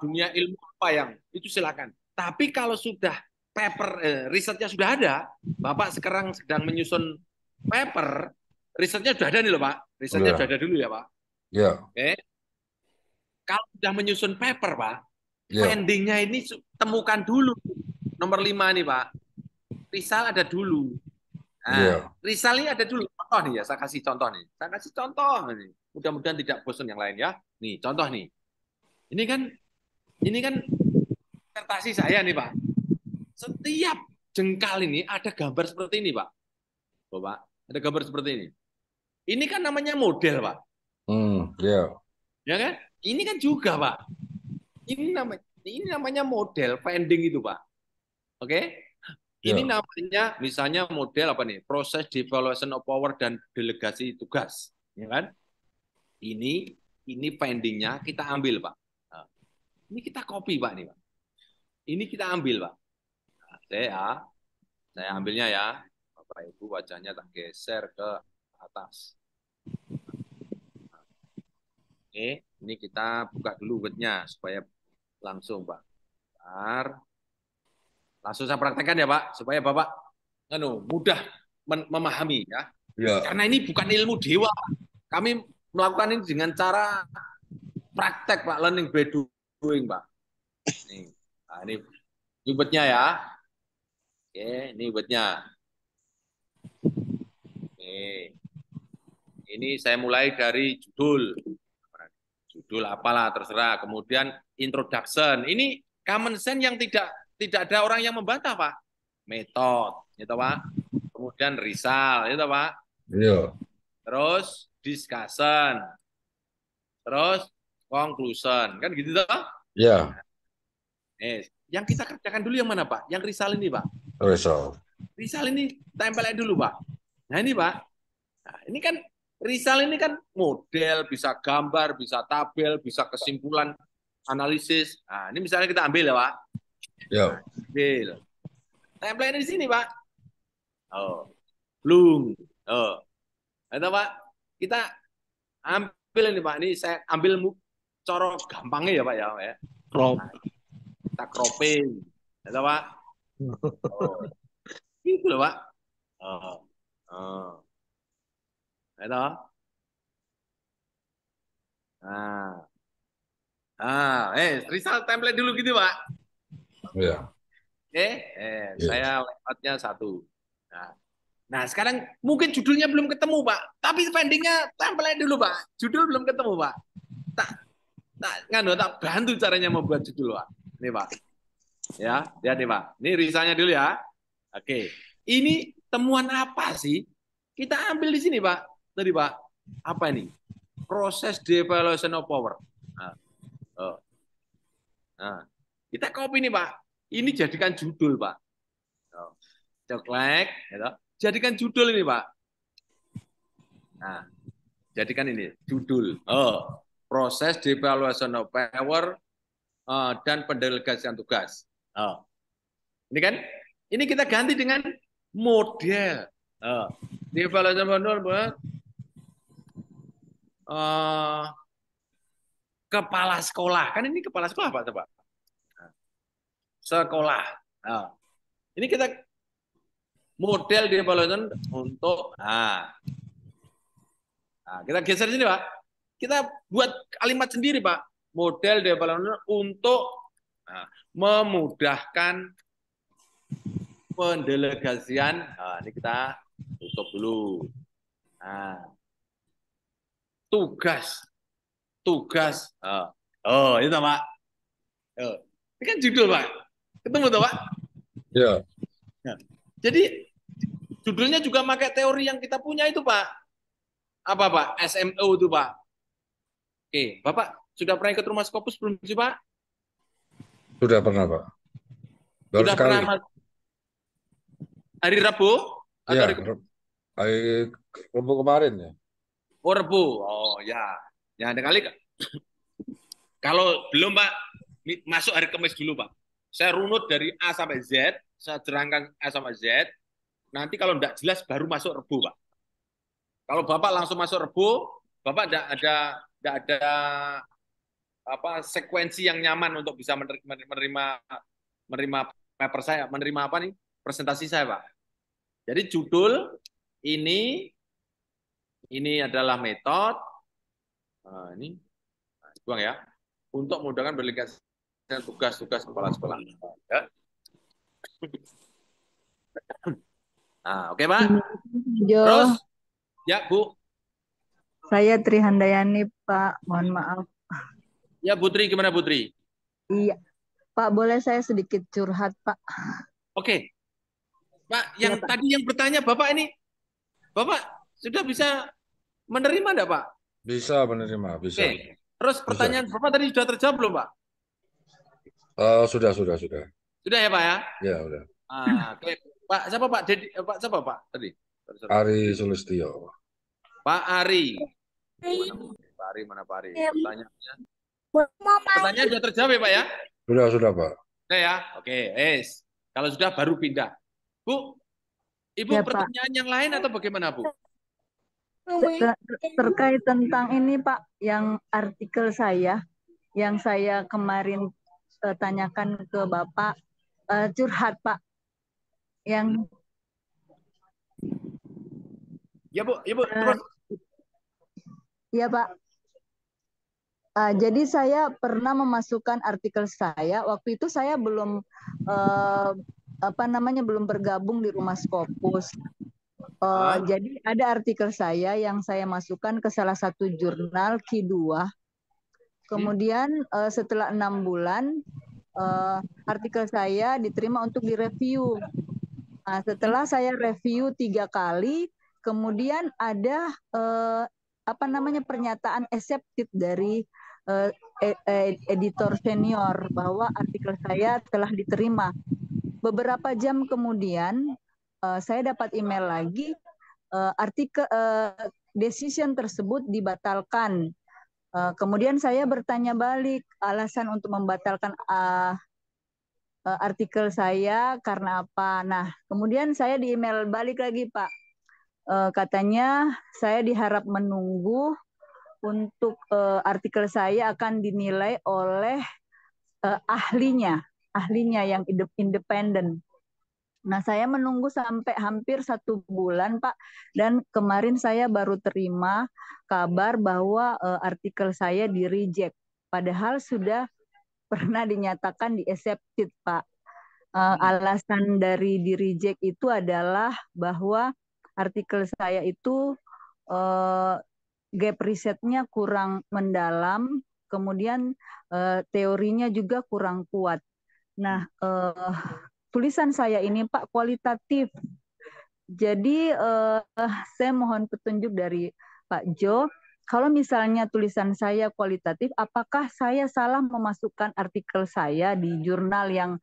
dunia ilmu apa yang itu silakan. Tapi kalau sudah paper risetnya sudah ada, Bapak sekarang sedang menyusun paper, risetnya sudah ada nih loh, Pak. Risetnya sudah ada dulu ya, Pak. Iya. Oke. Kalau sudah menyusun paper, Pak, pendingnya ini temukan dulu. Nomor 5 nih, Pak. Risal ada dulu. Nah, Risal ini ada dulu. Contoh nih ya, saya kasih contoh nih. Saya kasih contoh nih. Mudah-mudahan tidak bosan yang lain ya. Nih, contoh nih. Ini kan disertasi saya nih, Pak. Setiap jengkal ini ada gambar seperti ini, Pak. Bapak, ada gambar seperti ini. Ini kan namanya model, Pak. Ya kan? Ini kan juga, Pak. Ini namanya model finding itu, Pak. Oke? Ini namanya misalnya model apa nih? Proses devaluation of power dan delegasi tugas, ya kan? Ini findingnya kita ambil, Pak. Nah, ini kita copy, Pak nih, Pak. Ini kita ambil, Pak. Nah, saya ambilnya ya. Bapak Ibu wajahnya tak geser ke atas. Oke, ini kita buka dulu Word-nya supaya langsung, Pak. Bentar. Langsung saya praktekkan ya, Pak, supaya Bapak mudah memahami ya. Karena ini bukan ilmu dewa. Kami melakukan ini dengan cara praktek Pak, learning by doing Pak. Nih, nah, ini buatnya ya. Oke, ini buatnya. Nih. Ini saya mulai dari judul. Judul apalah terserah. Kemudian introduction. Ini common sense yang tidak ada orang yang membantah, Pak. Metode, gitu Pak. Kemudian result, gitu Pak. Iya. Terus discussion. Terus conclusion. Kan gitu toh? Iya. Yang kita kerjakan dulu yang mana, Pak? Yang result ini, Pak. Result. Result ini tempelin dulu, Pak. Nah, ini, Pak. Nah, ini kan result ini kan model, bisa gambar, bisa tabel, bisa kesimpulan, analisis. Nah, ini misalnya kita ambil ya, Pak. Ya. Ambil. Template di sini, Pak. Oh. Belum. Oh. Itu, Pak. Kita ambil ini, Pak. Ini saya ambil coro gampangnya ya, Pak ya. Crop. Nah, kita cropping. Itu, Pak. Oh. Gitu loh, Pak. Oh. Oh. Itu. Nah. Result template dulu gitu, Pak. Iya. Saya layoutnya 1. Nah, sekarang mungkin judulnya belum ketemu, Pak. Tapi pendingnya template dulu, Pak. Judul belum ketemu, Pak. Tak bantu caranya membuat judul, Pak. Ini, Pak. Ya, lihat nih, Pak. Ini risanya dulu ya. Oke. Ini temuan apa sih? Kita ambil di sini, Pak. Tadi, Pak. Apa ini? Proses devaluation of power. Nah, kita copy nih, Pak. Ini jadikan judul, Pak. Ceklek, gitu. Jadikan judul ini, Pak. Nah, jadikan ini judul. Proses devaluation of power dan pendelegasian tugas. Ini kan? Ini kita ganti dengan model. Devaluation of power. Kepala sekolah. Kan ini kepala sekolah, Pak, coba. Sekolah. Ini kita model devaluation untuk kita geser sini, Pak. Kita buat kalimat sendiri, Pak. Model devaluation untuk memudahkan pendelegasian. Ini kita tutup dulu. Tugas. Itu, Pak. Ini kan judul, Pak. Ketemu tuh, Pak? Ya. Jadi judulnya juga pakai teori yang kita punya itu, Pak. Apa, Pak? SMO itu, Pak. Oke, Bapak sudah pernah ikut rumah Scopus belum sih, Pak? Sudah pernah, Pak. Baru sudah sekali. pernah hari Rabu? Iya, hari Rabu kemarin ya. Oh, Rabu. Oh, ya. Ya, ada kali. Kalau belum, Pak, masuk hari Kamis dulu, Pak. Saya runut dari A sampai Z, saya terangkan A sampai Z. Nanti kalau tidak jelas baru masuk Rabu, Pak. Kalau Bapak langsung masuk Rabu, Bapak tidak ada sekuensi yang nyaman untuk bisa menerima paper saya, menerima presentasi saya, Pak. Jadi judul ini adalah metode ini buang ya, untuk memudahkan delegasi tugas-tugas kepala sekolah. Ya. Nah, oke, Pak. Terus, ya, Bu. Saya Trihandayani, Pak. Mohon maaf. Ya, Putri, gimana, Putri? Iya, Pak. Boleh saya sedikit curhat, Pak? Oke. Pak, yang tadi yang bertanya Bapak ini, Bapak sudah bisa menerima enggak, Pak? Bisa menerima, bisa. Oke. Terus pertanyaan Bapak tadi sudah terjawab belum, Pak? Sudah. Sudah ya, Pak ya? Ya, udah. Oke. Pak, siapa Pak? Pak siapa Pak tadi? Ari Sulistyo. Pak Ari. Pak Ari, mana Pak Ari? Pertanyaan sudah terjawab ya, Pak ya? Sudah, Pak. Sudah ya? Oke, kalau sudah baru pindah. Bu, Ibu Ya, pertanyaan yang lain atau bagaimana, Bu? Terkait tentang ini, Pak, yang artikel saya, yang saya kemarin tanyakan ke Bapak, curhat, Pak. Yang Ya, Bu, terus. Iya, Pak. Jadi saya pernah memasukkan artikel saya. Waktu itu saya belum belum bergabung di Rumah Scopus. Jadi ada artikel saya yang saya masukkan ke salah satu jurnal Q2. Kemudian setelah 6 bulan artikel saya diterima untuk direview. Setelah saya review 3 kali, kemudian ada pernyataan accepted dari editor senior bahwa artikel saya telah diterima. Beberapa jam kemudian saya dapat email lagi, artikel decision tersebut dibatalkan. Kemudian saya bertanya balik alasan untuk membatalkan artikel saya karena apa. Nah, kemudian saya di email balik lagi, Pak. Katanya saya diharap menunggu untuk artikel saya akan dinilai oleh ahlinya yang independen. Nah, saya menunggu sampai hampir 1 bulan, Pak, dan kemarin saya baru terima kabar bahwa artikel saya di-reject, padahal sudah pernah dinyatakan di-accepted, Pak. Alasan dari di-reject itu adalah bahwa artikel saya itu gap risetnya kurang mendalam, kemudian teorinya juga kurang kuat. Nah, tulisan saya ini, Pak, kualitatif. Jadi saya mohon petunjuk dari Pak Jo, kalau misalnya tulisan saya kualitatif, apakah saya salah memasukkan artikel saya di jurnal yang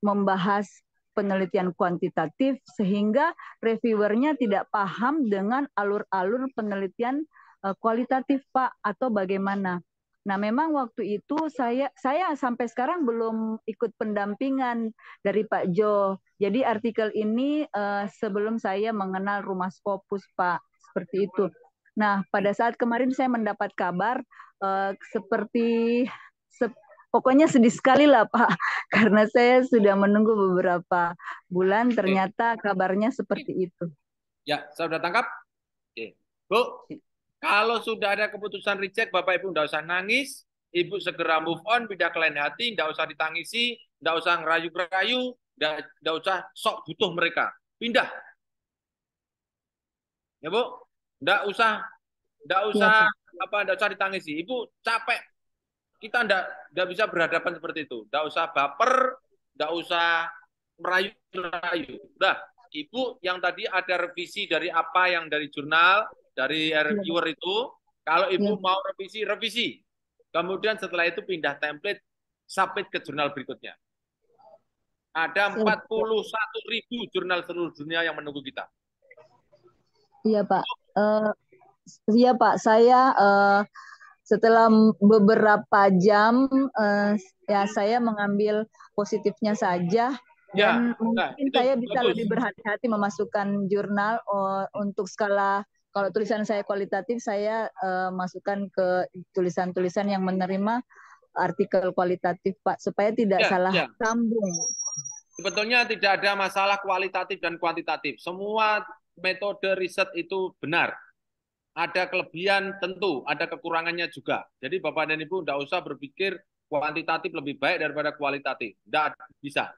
membahas penelitian kuantitatif sehingga reviewernya tidak paham dengan alur-alur penelitian kualitatif, Pak, atau bagaimana? Nah, memang waktu itu saya sampai sekarang belum ikut pendampingan dari Pak Jo. Jadi artikel ini sebelum saya mengenal Rumah Scopus, Pak, seperti itu. Nah, pada saat kemarin saya mendapat kabar pokoknya sedih sekali lah, Pak, karena saya sudah menunggu beberapa bulan, ternyata kabarnya seperti itu. Ya, saya sudah tangkap. Oke. Bu, kalau sudah ada keputusan reject, Bapak Ibu tidak usah nangis, Ibu segera move on, pindah ke lain hati, tidak usah ditangisi, tidak usah ngerayu-ngerayu, tidak usah sok butuh mereka. Pindah. Ya, Bu? Tidak usah ditangisi. Ibu capek. Kita tidak bisa berhadapan seperti itu. Tidak usah baper, tidak usah merayu-rayu. Udah, Ibu yang tadi ada revisi dari apa yang dari jurnal, dari reviewer itu, kalau Ibu mau revisi. Kemudian setelah itu pindah template, submit ke jurnal berikutnya. Ada 41.000 jurnal seluruh dunia yang menunggu kita. Iya, Pak. Iya, Pak. Saya setelah beberapa jam ya saya mengambil positifnya saja dan mungkin saya bisa lebih berhati-hati memasukkan jurnal untuk skala. Kalau tulisan saya kualitatif, saya masukkan ke tulisan-tulisan yang menerima artikel kualitatif, Pak, supaya tidak salah sambung. Sebetulnya tidak ada masalah kualitatif dan kuantitatif. Semua metode riset itu benar. Ada kelebihan tentu, ada kekurangannya juga. Jadi Bapak dan Ibu tidak usah berpikir kuantitatif lebih baik daripada kualitatif. Tidak bisa.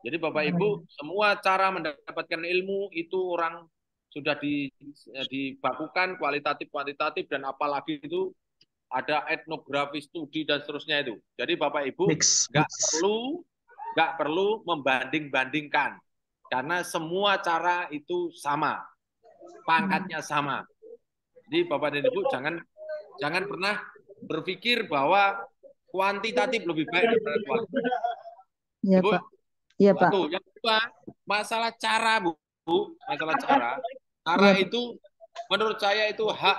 Jadi Bapak Ibu, semua cara mendapatkan ilmu itu orang sudah dibakukan kualitatif, kuantitatif, dan apalagi itu ada etnografi studi dan seterusnya itu. Jadi Bapak Ibu nggak perlu membanding-bandingkan karena semua cara itu sama, pangkatnya sama. Jadi Bapak dan Ibu jangan pernah berpikir bahwa kuantitatif lebih baik daripada kualitatif. Iya, Pak. Iya, Pak. Yang kedua, masalah cara, Bu. Masalah cara. Cara itu menurut saya itu hak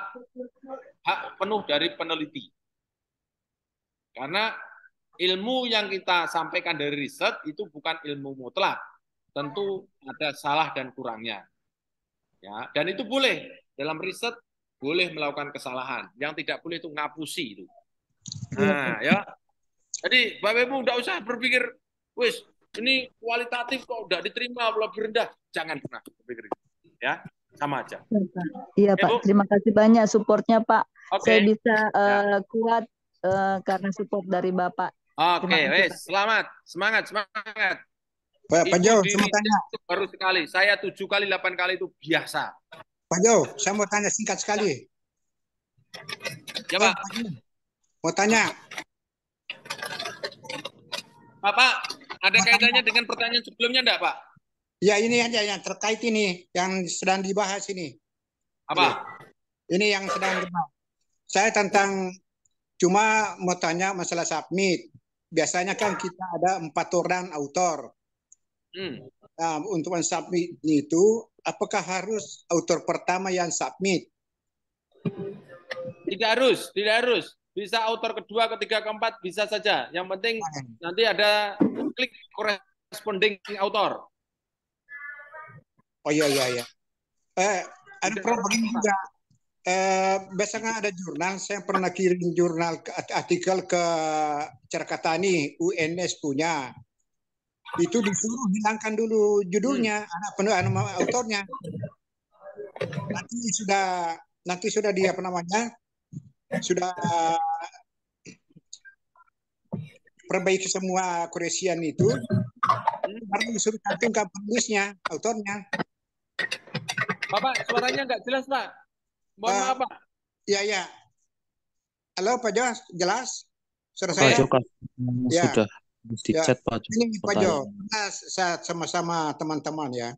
penuh dari peneliti. Karena ilmu yang kita sampaikan dari riset itu bukan ilmu mutlak. Tentu ada salah dan kurangnya. Ya, dan itu boleh dalam riset boleh melakukan kesalahan. Yang tidak boleh itu ngapusi itu. Nah, ya. Jadi Bapak Ibu tidak usah berpikir, wis ini kualitatif kok udah diterima lebih rendah. Jangan pernah berpikir itu. Ya. sama aja. Iya Oke, Pak, Bu? terima kasih banyak supportnya Pak. Oke. Saya bisa Ya. kuat karena support dari Bapak. Oke, Terima kasih wes, Pak. selamat, semangat. Pak Itu Jo, di saya mau tanya. itu baru sekali. Saya 7 kali, 8 kali itu biasa. Pak Jo, saya mau tanya singkat sekali. Ya, Pak. Mau tanya. Pak, ada kaitannya dengan pertanyaan sebelumnya enggak, Pak? Ya, ini aja yang terkait ini, yang sedang dibahas ini. Apa? Ini yang sedang dibahas. Saya tentang, cuma mau tanya masalah submit. Biasanya kan kita ada 4 orang autor. Nah, untuk submit itu, apakah harus autor pertama yang submit? Tidak harus. Bisa autor kedua, ketiga, keempat, bisa saja. Yang penting nanti ada klik corresponding autor. Oh iya. Ada problem juga. Biasanya ada jurnal, saya pernah kirim jurnal artikel ke Cerkatani, UNS punya. Itu disuruh hilangkan dulu judulnya, nama autornya. Nanti sudah dia sudah perbaiki semua koresian itu, baru disuruh cantumkan penulisnya, autornya. Bapak, suaranya nggak jelas, Pak. Mohon maaf, Pak. Iya. Halo, Pak Jo, jelas? Suara Pak saya? Jo, Ya. sudah di chat, Pak Jo. Ini Pak Jo, saya sama-sama teman-teman ya,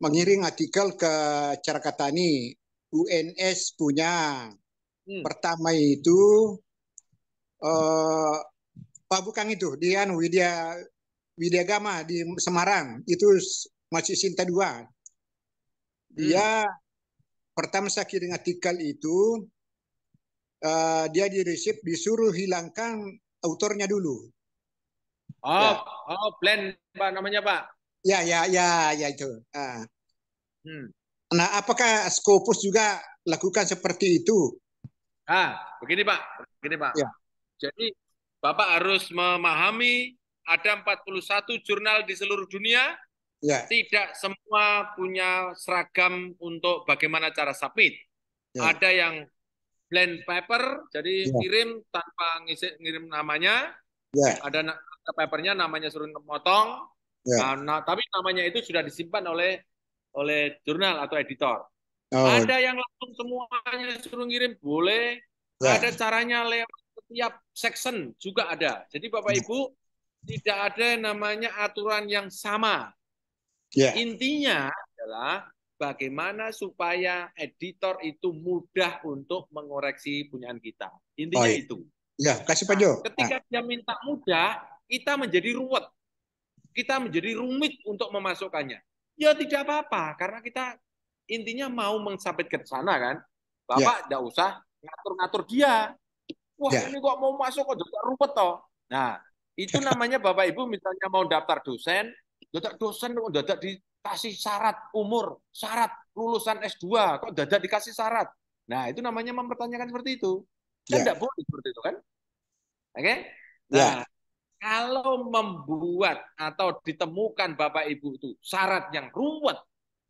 mengirim artikel ke Cerkatani, UNS punya. Pertama itu, bukan itu, dia Widya Gama di Semarang, itu masih Sinta 2. Dia pertama saya kirim artikel itu, dia disuruh hilangkan autornya dulu. Blend Pak namanya, Pak. Ya itu. Nah, apakah Scopus juga lakukan seperti itu? Begini Pak. Ya. Jadi Bapak harus memahami ada 41 jurnal di seluruh dunia. Ya. Tidak semua punya seragam untuk bagaimana cara submit. Ya. Ada yang blend paper, jadi kirim tanpa ngirim namanya. Ya. Ada papernya, namanya suruh motong. Ya. Tapi namanya itu sudah disimpan oleh jurnal atau editor. Ada yang langsung semuanya suruh ngirim, boleh. Ada caranya lewat setiap section juga ada. Jadi Bapak Ibu, tidak ada namanya aturan yang sama. Intinya adalah bagaimana supaya editor itu mudah untuk mengoreksi punyaan kita. Intinya itu. Ya, kasih Pak Jo. Ketika dia minta mudah, kita menjadi ruwet. Kita menjadi rumit untuk memasukkannya. Ya tidak apa-apa, karena kita intinya mau mensabit ke sana kan. Bapak tidak usah ngatur-ngatur dia. Wah, ini kok mau masuk kok juga ruwet toh. Nah, itu namanya Bapak Ibu misalnya mau daftar dosen kok dadak dikasih syarat umur, syarat lulusan S2, kok dadak dikasih syarat. Nah, itu namanya mempertanyakan seperti itu. Kan tidak boleh seperti itu kan? Oke? Nah, kalau membuat atau ditemukan Bapak Ibu itu syarat yang ruwet,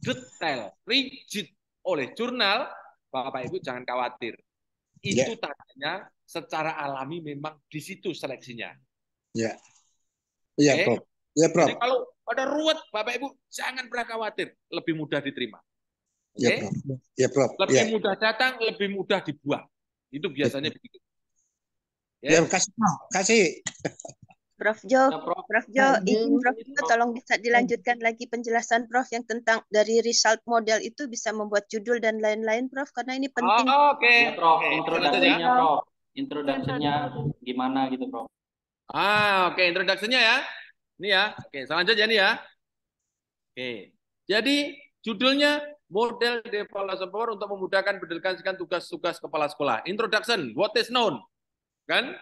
detail, rigid oleh jurnal, Bapak Ibu jangan khawatir. Itu tandanya secara alami memang di situ seleksinya. Iya, Prof. Ya, Prof. Jadi kalau ada ruwet, Bapak Ibu jangan pernah khawatir, lebih mudah diterima. Ya, Prof. Lebih mudah datang, lebih mudah dibuang. Itu biasanya begitu. Ya, kasih Prof. Kasih. Prof Jo, izin Prof Jo, tolong bisa dilanjutkan lagi penjelasan Prof yang tentang dari result model itu bisa membuat judul dan lain-lain Prof, karena ini penting. Oke. Ya, Prof, introduksinya Prof. Introduksinya gimana gitu Prof. Oke, introduksinya ya. Ini ya. Oke, selanjutnya nih ya. Oke. Jadi judulnya model devaluation power untuk memudahkan berdasarkan tugas-tugas kepala sekolah. Introduction, what is known? Kan?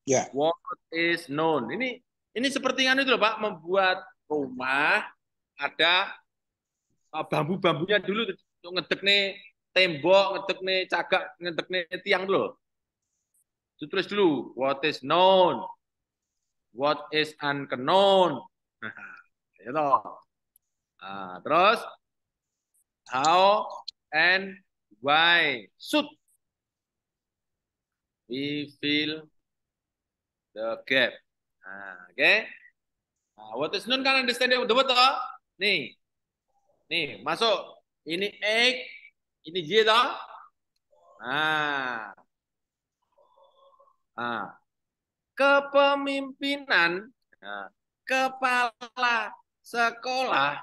Ya. What is known? Ini seperti itu loh Pak, membuat rumah ada bambu-bambunya dulu untuk ngedek nih tembok, ngedek nih cagak, ngedek nih tiang dulu. Tulis dulu, what is known? What is unknown? Gitu. Terus How and why should we fill the gap? Nah, oke. Okay? Nah, what is known kan understanding of the word toh? Nih, masuk. Ini X, ini Y toh? Kepemimpinan kepala sekolah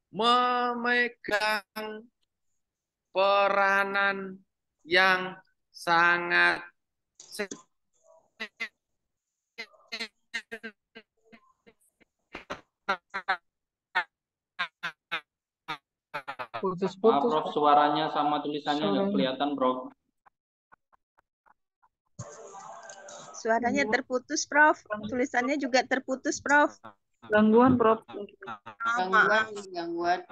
memegang peranan yang sangat Putus-putus. Prof, suaranya sama tulisannya nggak kelihatan, Bro. Suaranya terputus, Prof. Tulisannya juga terputus, Prof. Gangguan, Prof. Gangguan.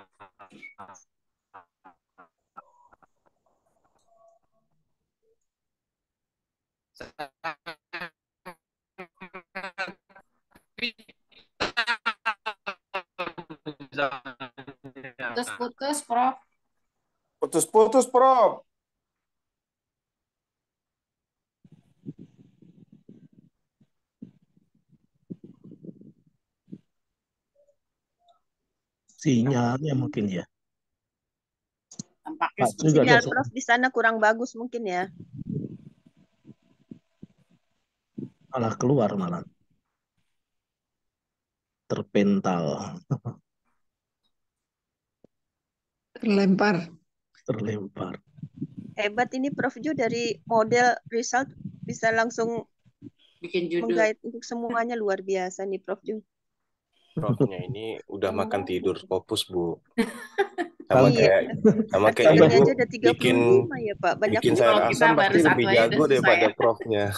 Putus-putus, Prof. Putus-putus, Prof. Sinyalnya mungkin ya. Tampaknya sinyal Prof di sana kurang bagus mungkin ya. Malah keluar malah. Terpental. Terlempar. Hebat ini Prof Jo, dari model result bisa langsung bikin judul. Menggait untuk semuanya, luar biasa nih Prof Jo. Profnya ini udah makan tidur Scopus, Bu. Iya. Sama kayak ini Ibu aja ada 35 bikin ya Pak. Banyak bikin banget. sayur asam pasti lebih jago daripada Profnya.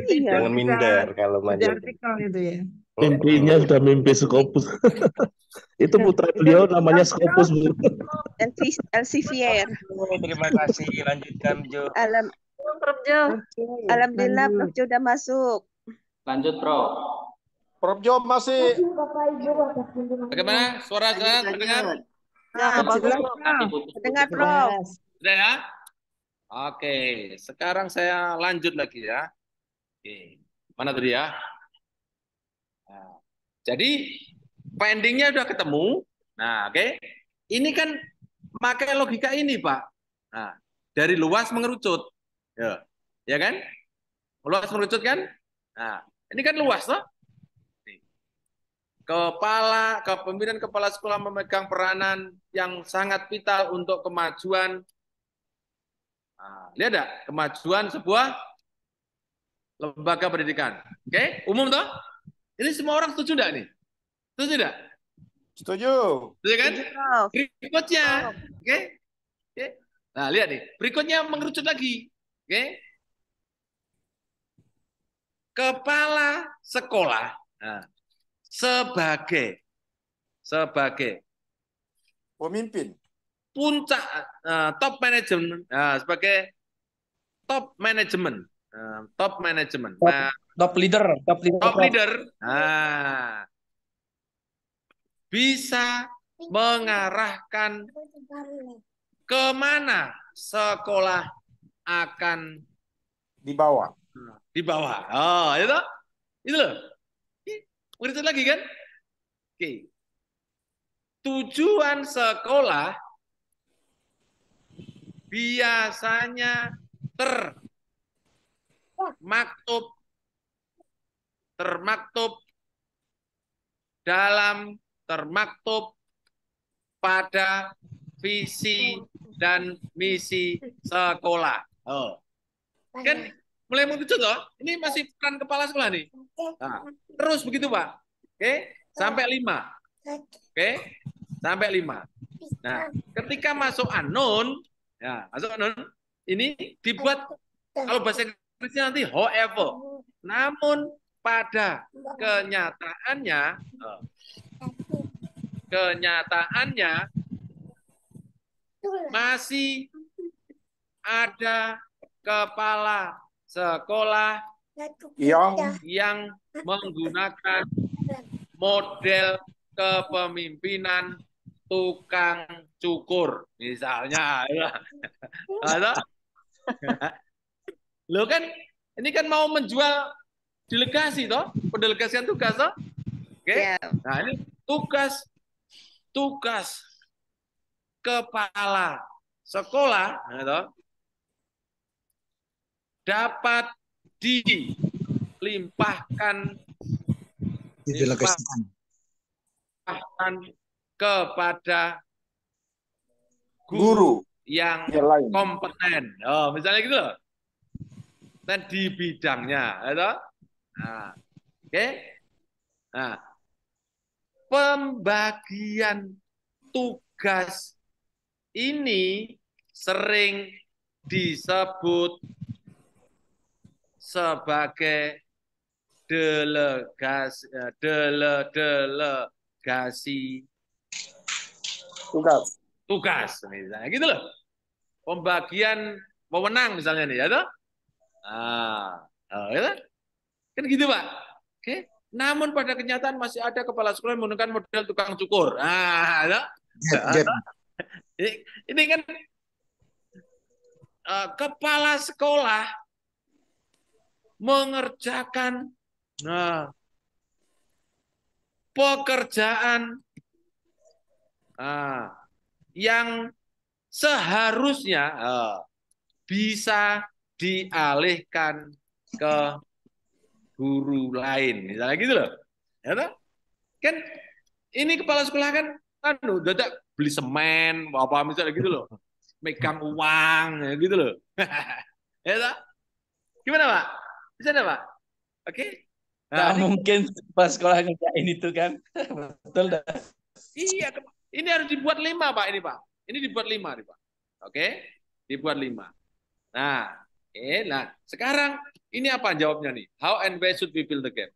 Iya. Jangan minder kalau maju. Artikel itu ya. Mimpinya sudah mimpi Scopus. Itu putra beliau namanya Scopus, Bu. Elsevier. Terima kasih. Lanjutkan, Jo. Prof Jo. Alhamdulillah Prof Jo udah masuk. Lanjut, Prof. Prof Jo masih. Bagaimana suara terdengar? Nah, dengar Prof. Sudah ya? Oke, sekarang saya lanjut lagi ya. Oke. Mana tadi ya? Nah, jadi pendingnya udah ketemu. Nah, oke. Ini kan pakai logika ini, Pak. Nah, dari luas mengerucut. Ya kan? Luas mengerucut kan? Nah, ini kan luas toh? Kepemimpinan kepala sekolah memegang peranan yang sangat vital untuk kemajuan. Nah, lihat enggak? Kemajuan sebuah lembaga pendidikan. Oke, umum toh? Ini semua orang setuju enggak nih? Setuju enggak? Setuju. Setuju kan? Berikutnya, oke? Nah, lihat nih. Berikutnya mengerucut lagi. Oke? Kepala sekolah. Nah, sebagai pemimpin puncak top manajemen, sebagai top manajemen, top leader, bisa mengarahkan kemana sekolah akan dibawa. Oh, itu loh. Berikut lagi kan? Oke. Tujuan sekolah biasanya termaktub pada visi dan misi sekolah. Oh. Kan mulai mengerucut loh. Ini masih peran kepala sekolah nih. Nah, terus begitu, Pak. Oke, sampai 5. Oke, sampai 5. Nah, ketika masuk unknown, ya, masuk unknown, ini dibuat kalau bahasa Inggrisnya nanti however. Namun pada kenyataannya masih ada kepala sekolah yang menggunakan model kepemimpinan tukang cukur misalnya. Atau lo kan ini kan mau menjual delegasi toh, pendelegasian tugas toh. Oke. Nah, ini tugas kepala sekolah toh, dapat dilimpahkan kepada guru yang kompeten. Oh, misalnya gitu loh. Dan di bidangnya, gitu. Nah, oke. Nah, pembagian tugas ini sering disebut sebagai delegasi tugas misalnya gitu loh. Pembagian wewenang misalnya nih ya toh. Ya, kan gitu Pak. Oke. Namun pada kenyataan masih ada kepala sekolah yang menggunakan model tukang cukur. Ini kan kepala sekolah mengerjakan pekerjaan yang seharusnya bisa dialihkan ke guru lain, misalnya gitu loh. Ya toh? Kan ini kepala sekolah kan dadak beli semen, apa misalnya gitu loh. Megang uang gitu loh. Ya toh? Gimana, Pak? Bisa enggak, Pak? Oke? Nah, mungkin kepala sekolah ngerjain itu kan. Betul dah. Iya, ini harus dibuat 5, Pak, ini, Pak. Ini dibuat 5 nih, Pak. Oke? Dibuat 5. Nah, sekarang ini apa jawabnya nih? How and where should we fill the gap?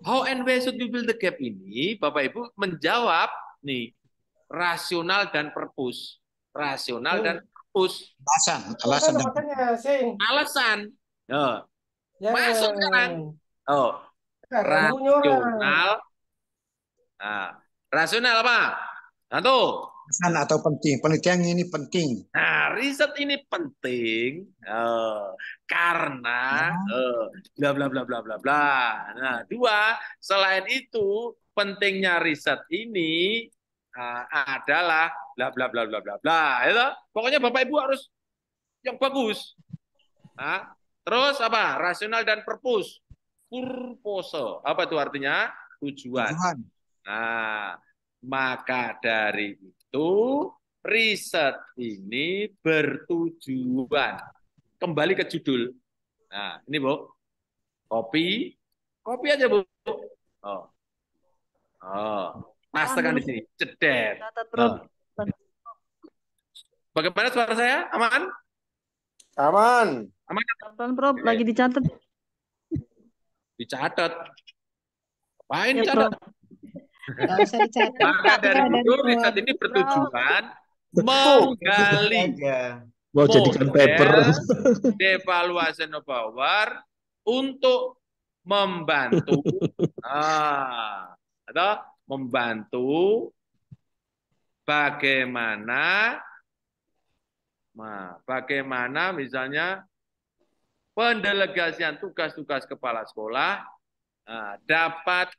How and where should we fill the gap ini, Bapak Ibu menjawab nih rasional dan perpus. Rasional dan perpus. Alasan. Masuk sekarang. Rasional. Nah, rasional apa? Satu. Atau penting. Penelitian ini penting. Nah, riset ini penting karena bla bla bla bla bla bla. Nah, 2, selain itu pentingnya riset ini adalah bla bla bla bla bla bla. Ya, pokoknya Bapak Ibu harus yang bagus. Nah, terus apa? Rasional dan purpose. Purpose. Apa itu artinya? Tujuan. Nah, maka dari itu riset ini bertujuan. Kembali ke judul. Nah, ini Bu. Copy aja Bu. Pastekan di sini. Cedet. Bagaimana suara saya? Aman? Aman. Prof, lagi dicatat. Dicatat. Apain Ya, catat? Nggak usah dicatat. Maka dari itu riset ini bertujuan menggali mau jadikan paper evaluation of power untuk membantu atau membantu bagaimana misalnya pendelegasian tugas-tugas kepala sekolah dapat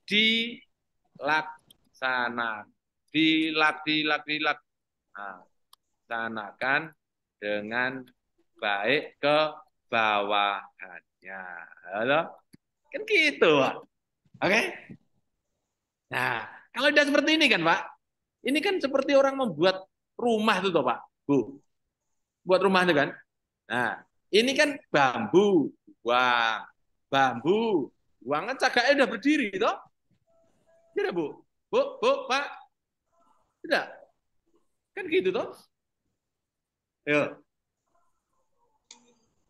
dilaksanakan dengan baik ke bawahannya. Halo? Kan gitu, Pak. Oke? Nah, kalau udah seperti ini kan, Pak, ini kan seperti orang membuat rumah itu, toh, Pak. Bu. Buat rumah itu kan. Nah, ini kan bambu, uang kan cagaknya udah berdiri, toh? Tidak, Bu? Bu, Pak? Tidak? Kan gitu, toh? Ayo.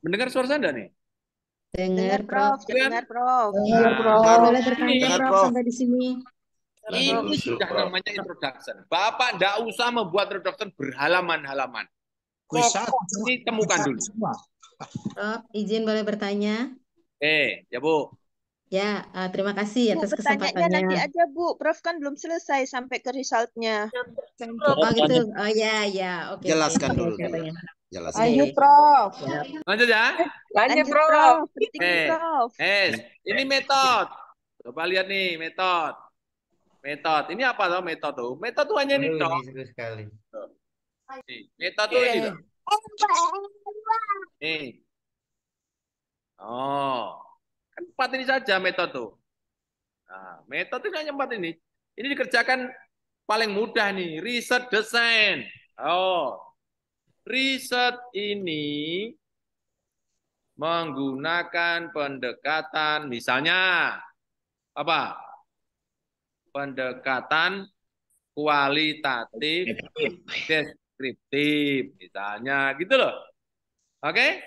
Mendengar suara saya enggak nih? Dengar, Prof. Dengar, Prof. Boleh bertanya, Prof, sampai di sini. Ini sudah namanya introduction. Bapak enggak usah membuat introduction berhalaman-halaman. Ini temukan dulu. Prof, izin boleh bertanya? Ya Bu. Ya, terima kasih Bu, atas bertanyanya nanti kesempatannya. aja, Bu. Prof kan belum selesai sampai ke resultnya. Oh gitu. Oh ya, oke. Jelaskan dulu Oke, dulu. katanya. Jelaskan. Lanjut, Oke. Prof. Lanjut ya. Lanjut, Prof. Penting nih, Prof. Ini metode. Coba lihat nih metode. Metode. Ini apa tuh metode tuh? Metode tuh hanya ini toh. Seru sekali. Nih, metode tuh ini tuh. Nih. Oh. Kan 4 ini saja metode tuh. Nah, metode itu hanya 4 ini. Ini dikerjakan paling mudah nih, riset desain. Oh. Riset ini menggunakan pendekatan misalnya apa? Pendekatan kualitatif deskriptif misalnya gitu loh. Oke?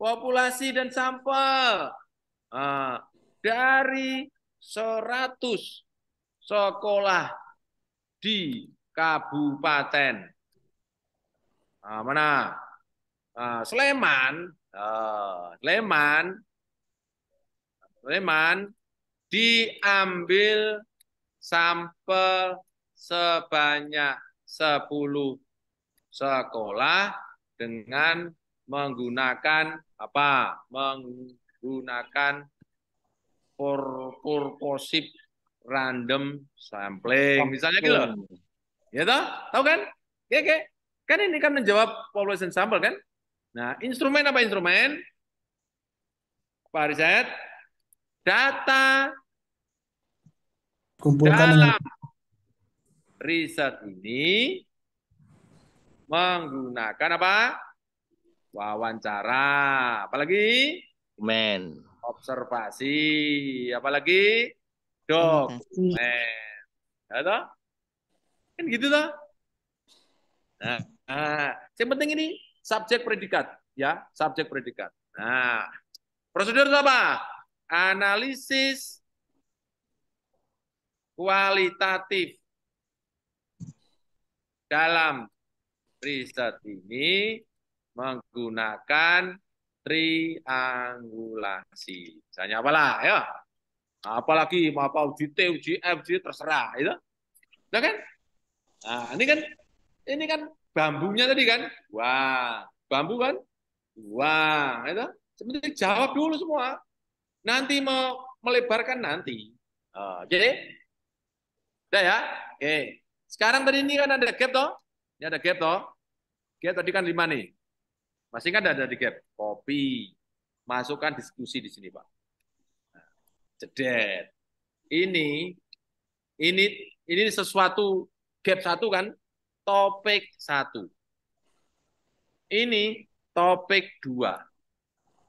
Populasi dan sampel. Nah, dari 100 sekolah di kabupaten mana? Sleman, Sleman diambil sampel sebanyak 10 sekolah dengan menggunakan apa? Menggunakan purposive random sampling, misalnya gitu loh. Ya toh? Tahu kan? Oke. Kan ini kan menjawab population sample kan? Nah, instrumen apa instrumen? Pak Riset, data Kumpulkan dalam dengan riset ini menggunakan apa? Wawancara, apalagi observasi, apalagi dokumen. Ya toh? Kan gitu toh? Nah, yang penting ini subjek predikat ya, subjek predikat. Nah, prosedur itu apa? Analisis kualitatif dalam riset ini menggunakan triangulasi. Misalnya apalah ya? Apalagi mau apa uji T, uji F, uji terserah itu. Nah kan? Nah, ini kan bambunya tadi kan? Wah, bambu kan? Wah, itu sebenarnya jawab dulu semua. Nanti mau melebarkan nanti. Oke. Udah ya? Oke. Sekarang tadi ini kan ada gap toh? Ini ada gap toh? Gap tadi kan 5 nih. Masih kan ada di gap. Copy. Masukkan diskusi di sini, Pak. Nah, cedet. Ini sesuatu gap 1 kan? Topik 1. Ini topik 2.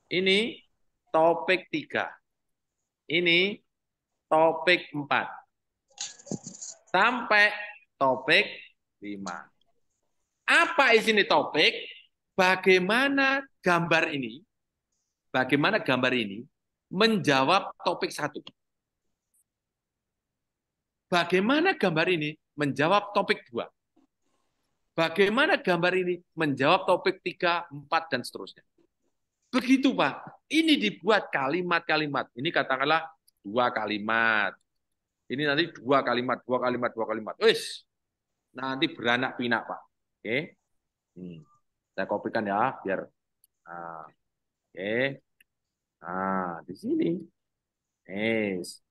Ini topik 3. Ini topik 4. Sampai topik 5. Apa isi topik? Bagaimana gambar ini menjawab topik 1? Bagaimana gambar ini menjawab topik 2? Bagaimana gambar ini menjawab topik 3, 4, dan seterusnya. Begitu, Pak. Ini dibuat kalimat-kalimat. Ini katakanlah 2 kalimat. Ini nanti 2 kalimat, 2 kalimat, 2 kalimat. Wis. Nanti beranak pinak, Pak. Oke. Saya kopikan ya, biar. Oke. Nah, di sini. Yes.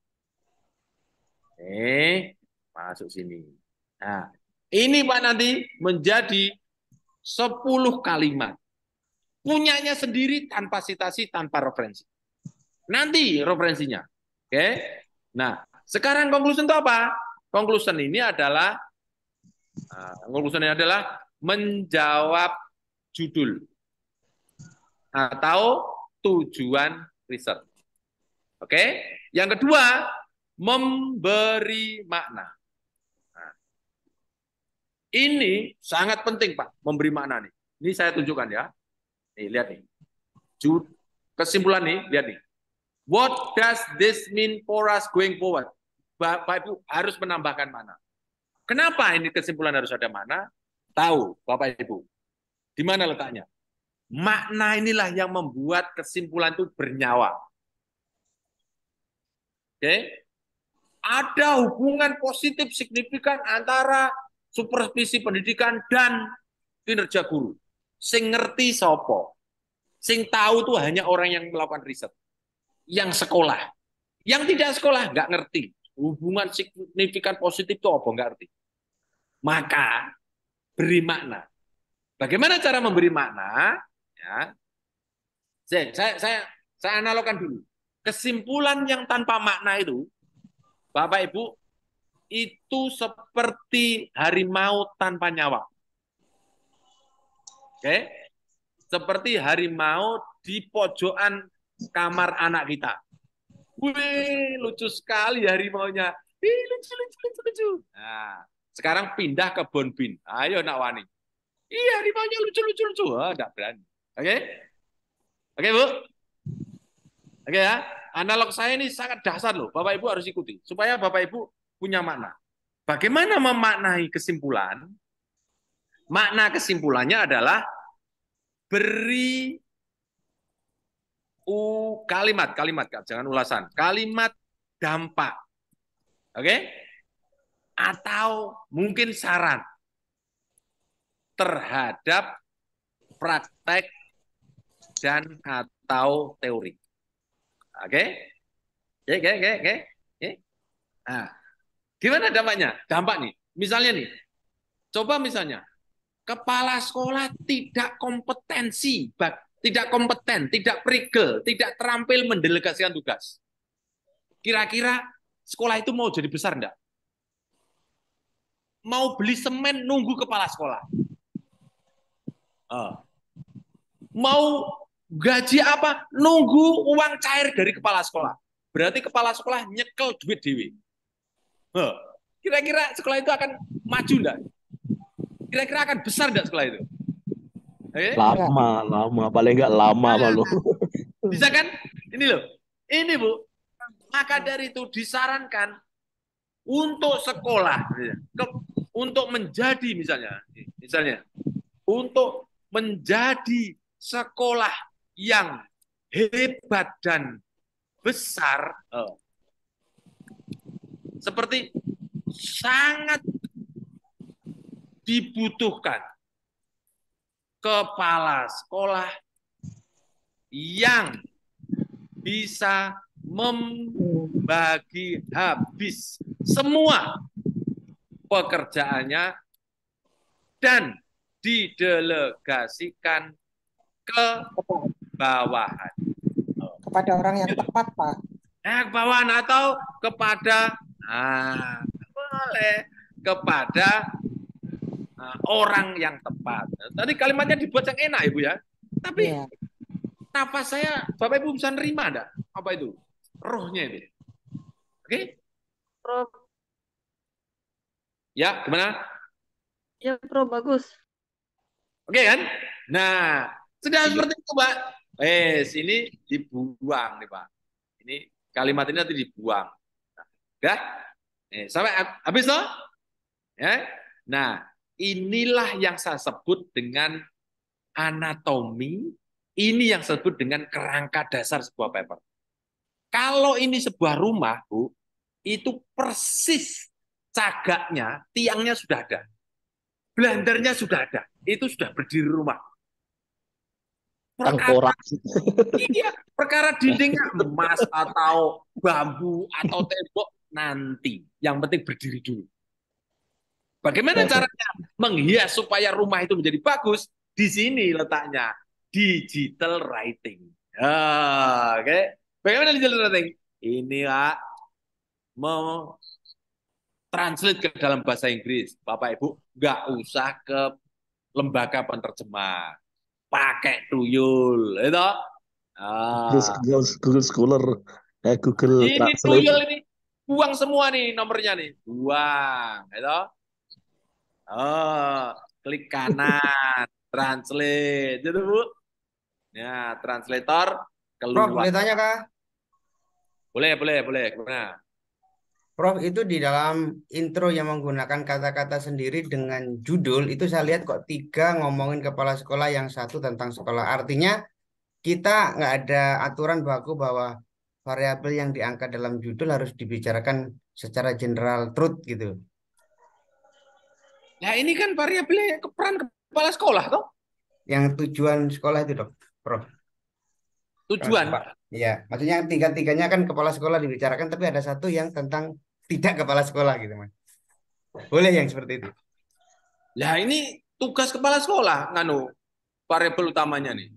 Masuk sini. Nah, ini Pak nanti menjadi 10 kalimat. Punyanya sendiri tanpa citasi, tanpa referensi. Nanti referensinya. Oke. Nah, sekarang conclusion itu apa? Conclusion ini adalah menjawab judul atau tujuan riset. Oke. Yang kedua, memberi makna. Nah, ini sangat penting, Pak, memberi makna nih. Ini saya tunjukkan ya. Nih, lihat nih. Kesimpulan nih, lihat nih. What does this mean for us going forward? Bapak Ibu harus menambahkan mana. Kenapa ini kesimpulan harus ada mana? Tahu, Bapak Ibu. Di mana letaknya? Makna inilah yang membuat kesimpulan itu bernyawa. Oke. Ada hubungan positif signifikan antara supervisi pendidikan dan kinerja guru. Sing ngerti sopo. Sing tahu tuh hanya orang yang melakukan riset. Yang sekolah. Yang tidak sekolah nggak ngerti. Hubungan signifikan positif itu apa nggak ngerti. Maka beri makna. Bagaimana cara memberi makna? Ya. Saya analogkan dulu. Kesimpulan yang tanpa makna itu, Bapak Ibu, itu seperti harimau tanpa nyawa. Oke? Seperti harimau di pojokan kamar anak kita. Wih, lucu sekali harimaunya. Lucu. Nah, sekarang pindah ke Bonbin. Ayo nak wani. Iya, harimaunya lucu. Enggak berani. Oke? Oke, Bu? Oke ya, analog saya ini sangat dasar loh. Bapak Ibu harus ikuti supaya Bapak Ibu punya makna. Bagaimana memaknai kesimpulan? Makna kesimpulannya adalah beri kalimat, jangan ulasan. Kalimat dampak. Oke? Atau mungkin saran terhadap praktek dan atau teori. Oke? Oke. Nah, gimana dampaknya? Dampak nih. Misalnya nih. Coba misalnya kepala sekolah tidak kompeten, tidak perigel, tidak terampil mendelegasikan tugas. Kira-kira sekolah itu mau jadi besar enggak? Mau beli semen nunggu kepala sekolah. Mau gaji apa? Nunggu uang cair dari kepala sekolah. Berarti kepala sekolah nyekel duit dewi. Kira-kira sekolah itu akan maju enggak? Kira-kira akan besar enggak sekolah itu? Lama, paling enggak lama malu. Bisa kan? Ini loh. Ini Bu. Maka dari itu disarankan untuk sekolah, untuk menjadi misalnya, untuk menjadi sekolah yang hebat dan besar, seperti sangat dibutuhkan kepala sekolah yang bisa membagi habis semua pekerjaannya dan didelegasikan ke bawahan. Kepada orang yang tepat, Pak. Ke bawahan atau kepada boleh kepada orang yang tepat. Tadi kalimatnya dibuat yang enak, Ibu ya. Tapi nafas saya, Bapak Ibu bisa nerima enggak? Apa itu? Rohnya itu. Oke? Prof. Ya, gimana? Ya, Prof, bagus. Oke kan? Nah, sudah seperti itu, Pak. Ini dibuang nih, Pak. Ini kalimat ini nanti dibuang. Udah? Sampai habis toh? Ya. Nah, inilah yang saya sebut dengan anatomi. Ini yang saya sebut dengan kerangka dasar sebuah paper. Kalau ini sebuah rumah, Bu, itu persis cagaknya, tiangnya sudah ada. Blendernya sudah ada. Itu sudah berdiri rumah. Perkara dindingnya emas atau bambu atau tembok nanti. Yang penting berdiri dulu. Bagaimana caranya menghias supaya rumah itu menjadi bagus? Di sini letaknya. Digital writing. Oke. Bagaimana digital writing? Ini Pak, mau translate ke dalam bahasa Inggris. Bapak Ibu nggak usah ke lembaga penerjemah. Pakai tuyul, itu. Google Scholar, Google ini Translate. tuyul ini, buang semua nih nomornya nih, buang, itu. Klik kanan, translate, gitu Bu. Ya, translator keluar. Prof, boleh tanya Kak? Boleh. Gimana? Prof, itu di dalam intro yang menggunakan kata-kata sendiri dengan judul, itu saya lihat kok 3 ngomongin kepala sekolah, yang 1 tentang sekolah. Artinya kita nggak ada aturan baku bahwa variabel yang diangkat dalam judul harus dibicarakan secara general truth gitu. Nah ini kan variabelnya peran kepala sekolah toh. Yang tujuan sekolah itu dok, Prof. Tujuan. Iya, maksudnya tiga-tiganya kan kepala sekolah dibicarakan, tapi ada satu yang tentang tidak kepala sekolah gitu, Mas. Boleh yang seperti itu. Lah ini tugas kepala sekolah, nganu variabel utamanya nih.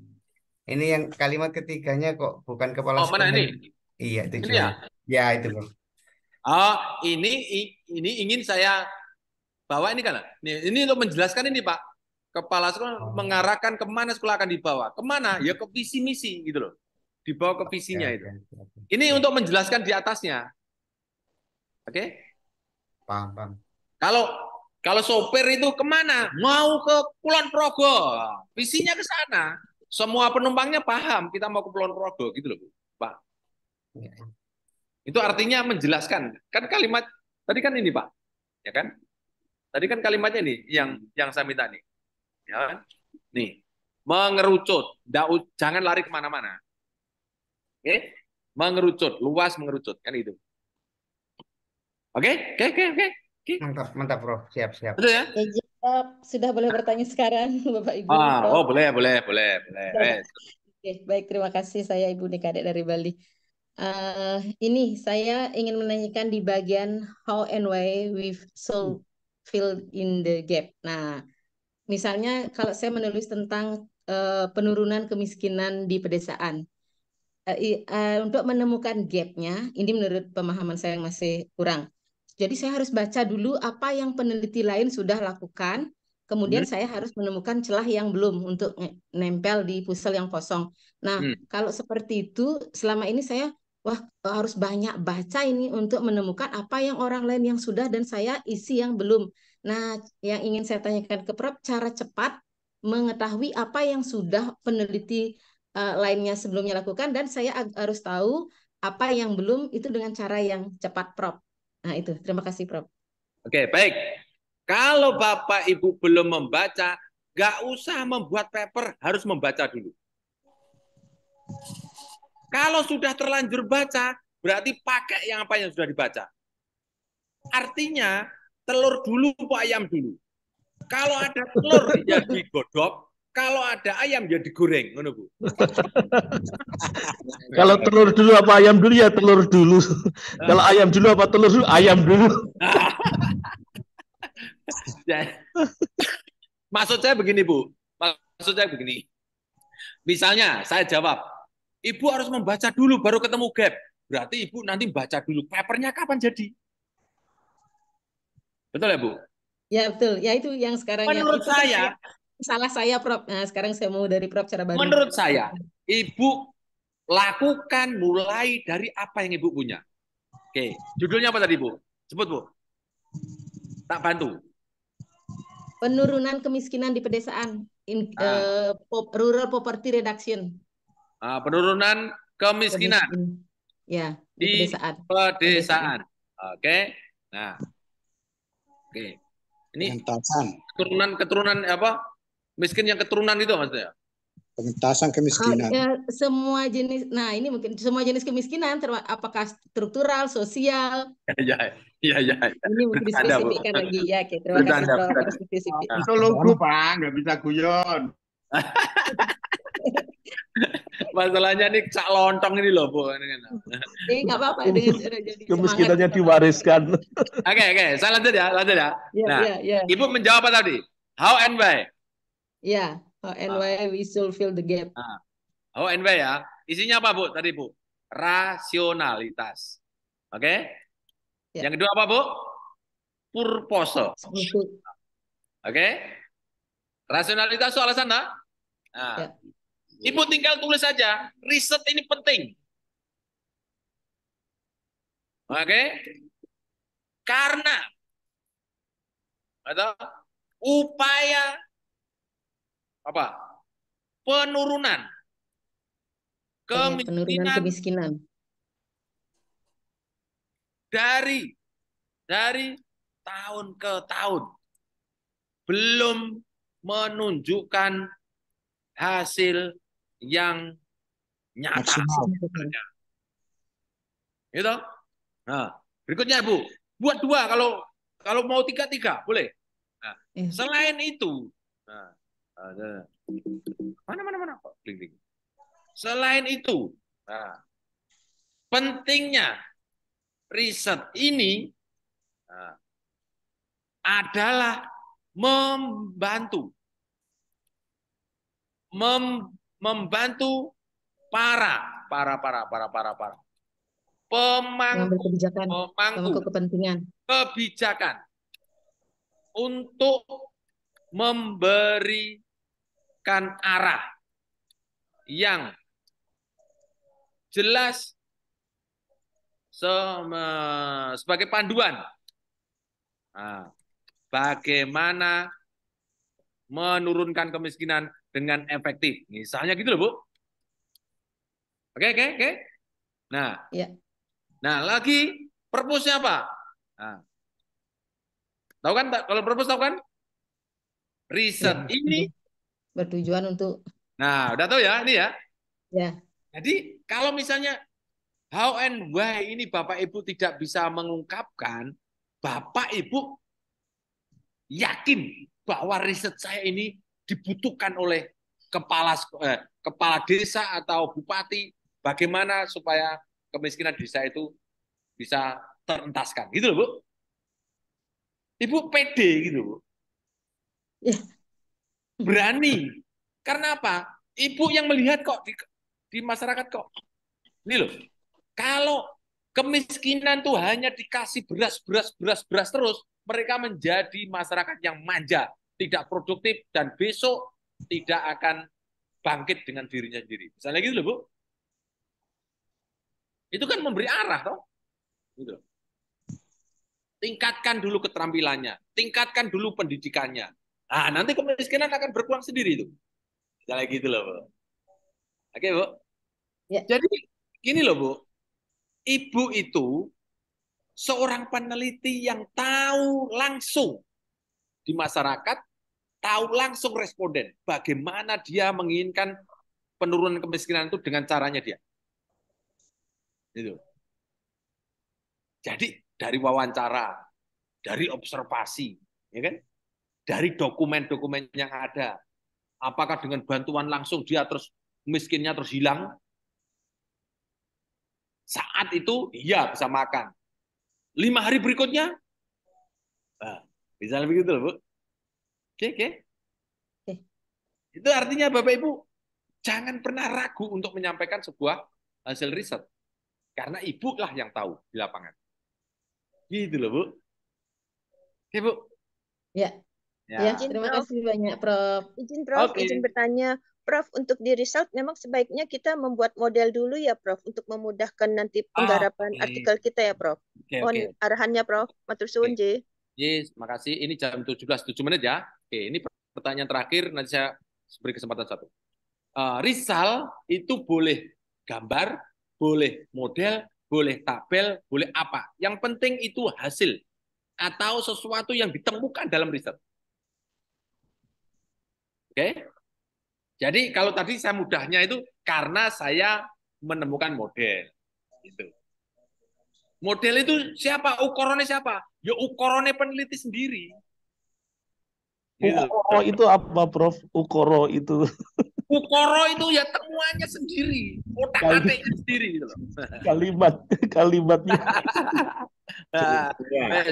Ini yang kalimat ketiganya kok bukan kepala Oh, mana sekolah. ini? Iya, Ini tujuan. ya? Ya, itu, Bro. Oh, ini ingin saya bawa ini kan. Ini untuk menjelaskan ini, Pak. Kepala sekolah mengarahkan kemana sekolah akan dibawa. Kemana? Ya ke visi misi gitu loh. Dibawa ke visinya itu. Ini untuk menjelaskan di atasnya. Oke? Paham. Kalau sopir itu kemana? Mau ke Kulon Progo. Visinya ke sana. Semua penumpangnya paham kita mau ke Kulon Progo gitu loh, Pak. Itu artinya menjelaskan. Kan kalimat tadi kan ini, Pak. Ya kan? Tadi kan kalimatnya nih yang saya minta nih. Ya kan? Nih. Mengerucut. Jangan lari kemana-mana. Oke? Mengerucut, luas mengerucut kan itu. Oke? Mantap, Prof. Siap. Betul ya? Sudah boleh bertanya sekarang, Bapak Ibu. Oh, boleh. Oke, baik, terima kasih. Saya Ibu Nikadek dari Bali. Ini saya ingin menanyakan di bagian how and why we so fill in the gap. Nah, misalnya kalau saya menulis tentang penurunan kemiskinan di pedesaan, untuk menemukan gapnya, ini menurut pemahaman saya yang masih kurang. Jadi saya harus baca dulu apa yang peneliti lain sudah lakukan, kemudian saya harus menemukan celah yang belum untuk nempel di puzzle yang kosong. Nah, kalau seperti itu, selama ini saya harus banyak baca ini untuk menemukan apa yang orang lain yang sudah dan saya isi yang belum. Nah, yang ingin saya tanyakan ke Prof, cara cepat mengetahui apa yang sudah peneliti lainnya sebelumnya lakukan dan saya harus tahu apa yang belum itu dengan cara yang cepat, Prof. Nah, itu. Terima kasih, Prof. Oke, baik. Kalau Bapak Ibu belum membaca, nggak usah membuat paper, harus membaca dulu. Kalau sudah terlanjur baca, berarti pakai yang apa yang sudah dibaca. Artinya, telur dulu, ayam dulu. Kalau ada telur, ya digodok. Kalau ada ayam, ya digoreng. Ngono, Bu. Kalau telur dulu apa ayam dulu ya telur dulu. Kalau ayam dulu apa telur dulu? Ayam dulu. Maksud saya begini, Bu. Maksud saya begini. Misalnya, saya jawab, Ibu harus membaca dulu baru ketemu gap. Berarti Ibu nanti baca dulu. Papernya kapan jadi? Betul ya, Bu? Ya, betul. Ya, itu yang sekarang. Menurut saya, salah saya, Prof. Nah, sekarang saya mau dari Prof cara baru. Menurut saya, Ibu lakukan mulai dari apa yang Ibu punya. Oke, judulnya apa tadi, Bu? Sebut, Bu. Tak bantu. Penurunan kemiskinan di pedesaan. Rural Poverty Reduction. Penurunan kemiskinan. Ya, di pedesaan. Oke. Nah. Oke. Ini keturunan apa? Miskin yang keturunan itu maksudnya. Pengentasan kemiskinan. Semua jenis. Nah, ini mungkin semua jenis kemiskinan, apakah struktural, sosial. Ya. Ini mungkin dispesifikkan lagi ya. Oke, terima kasih, Prof. Itu logo, Pak, nggak bisa guyon. Masalahnya nih cak lontong ini loh, Bu. Ini nggak apa-apa dengan jadi kemiskinannya diwariskan. Oke, saya lanjut ya. Nah, Ibu menjawab apa tadi? How and why? Ya, how and why we should fill the gap. How and why ya. Isinya apa, Bu? Tadi, Bu. Rasionalitas. Oke? Yang kedua apa, Bu? Purpose. Oke? Rasionalitas itu alasan, nah? Ibu tinggal tulis saja, riset ini penting. Oke? Karena atau upaya apa? Penurunan kemiskinan dari tahun ke tahun belum menunjukkan hasil yang nyata. Gitu. Nah, berikutnya Bu, buat 2 kalau mau 3 boleh. Nah, selain itu, nah, ada mana kok klik. Selain itu, nah, pentingnya riset ini adalah membantu para Mengambil kebijakan, pemangku kepentingan. kebijakan untuk memberikan arah yang jelas sebagai panduan. Nah, bagaimana menurunkan kemiskinan dengan efektif. Misalnya gitu loh, Bu. Oke. Nah, ya. Nah, lagi purpose-nya apa? Nah, tahu kan? Kalau purpose tahu kan? Riset Ya, ini bertujuan untuk. Nah, udah tahu ya ini ya. Ya. Jadi kalau misalnya how and why ini Bapak Ibu tidak bisa mengungkapkan, Bapak Ibu yakin bahwa riset saya ini dibutuhkan oleh kepala desa atau bupati, bagaimana supaya kemiskinan desa itu bisa terentaskan, gitu loh Bu. Ibu pede gitu Bu. Berani. Karena apa? Ibu yang melihat kok di masyarakat kok. Ini loh. Kalau kemiskinan tuh hanya dikasih beras terus, mereka menjadi masyarakat yang manja, tidak produktif, dan besok tidak akan bangkit dengan dirinya sendiri. Misalnya gitu loh Bu. Itu kan memberi arah toh. Gitu. Tingkatkan dulu keterampilannya, tingkatkan dulu pendidikannya. Nah, nanti kemiskinan akan berkurang sendiri itu. Misalnya gitu loh, Bu. Oke, Bu. Ya. Jadi gini loh, Bu. Ibu itu seorang peneliti yang tahu langsung di masyarakat, tahu langsung responden bagaimana dia menginginkan penurunan kemiskinan itu dengan caranya dia. Gitu. Jadi dari wawancara, dari observasi, ya kan? Dari dokumen-dokumen yang ada. Apakah dengan bantuan langsung dia terus miskinnya terus hilang? Saat itu iya bisa makan. 5 hari berikutnya, bisa lebih gitu loh, Bu. Oke. Itu artinya Bapak Ibu jangan pernah ragu untuk menyampaikan sebuah hasil riset. Karena Ibu lah yang tahu di lapangan. Gitu loh, Bu. Oke, Bu. Ya. Terima kasih banyak, Prof. Izin Prof, izin bertanya. Prof, untuk di result memang sebaiknya kita membuat model dulu ya, Prof, untuk memudahkan nanti penggarapan artikel kita ya, Prof. Mohon arahannya, Prof. Matur suwun, J. Yes, makasih. Ini jam 17, 7 menit ya. Oke, ini pertanyaan terakhir, nanti saya beri kesempatan satu. Result itu boleh gambar, boleh model, boleh tabel, boleh apa. Yang penting itu hasil atau sesuatu yang ditemukan dalam riset. Oke? Jadi kalau tadi saya mudahnya itu karena saya menemukan model. Gitu. Model itu siapa? Ukurannya siapa? Ya ukurannya peneliti sendiri. Gitu. Ukoro itu apa, Prof? Ukoro itu. Ukoro itu ya temuannya sendiri, otak-atiknya sendiri gitu loh. Kalimatnya.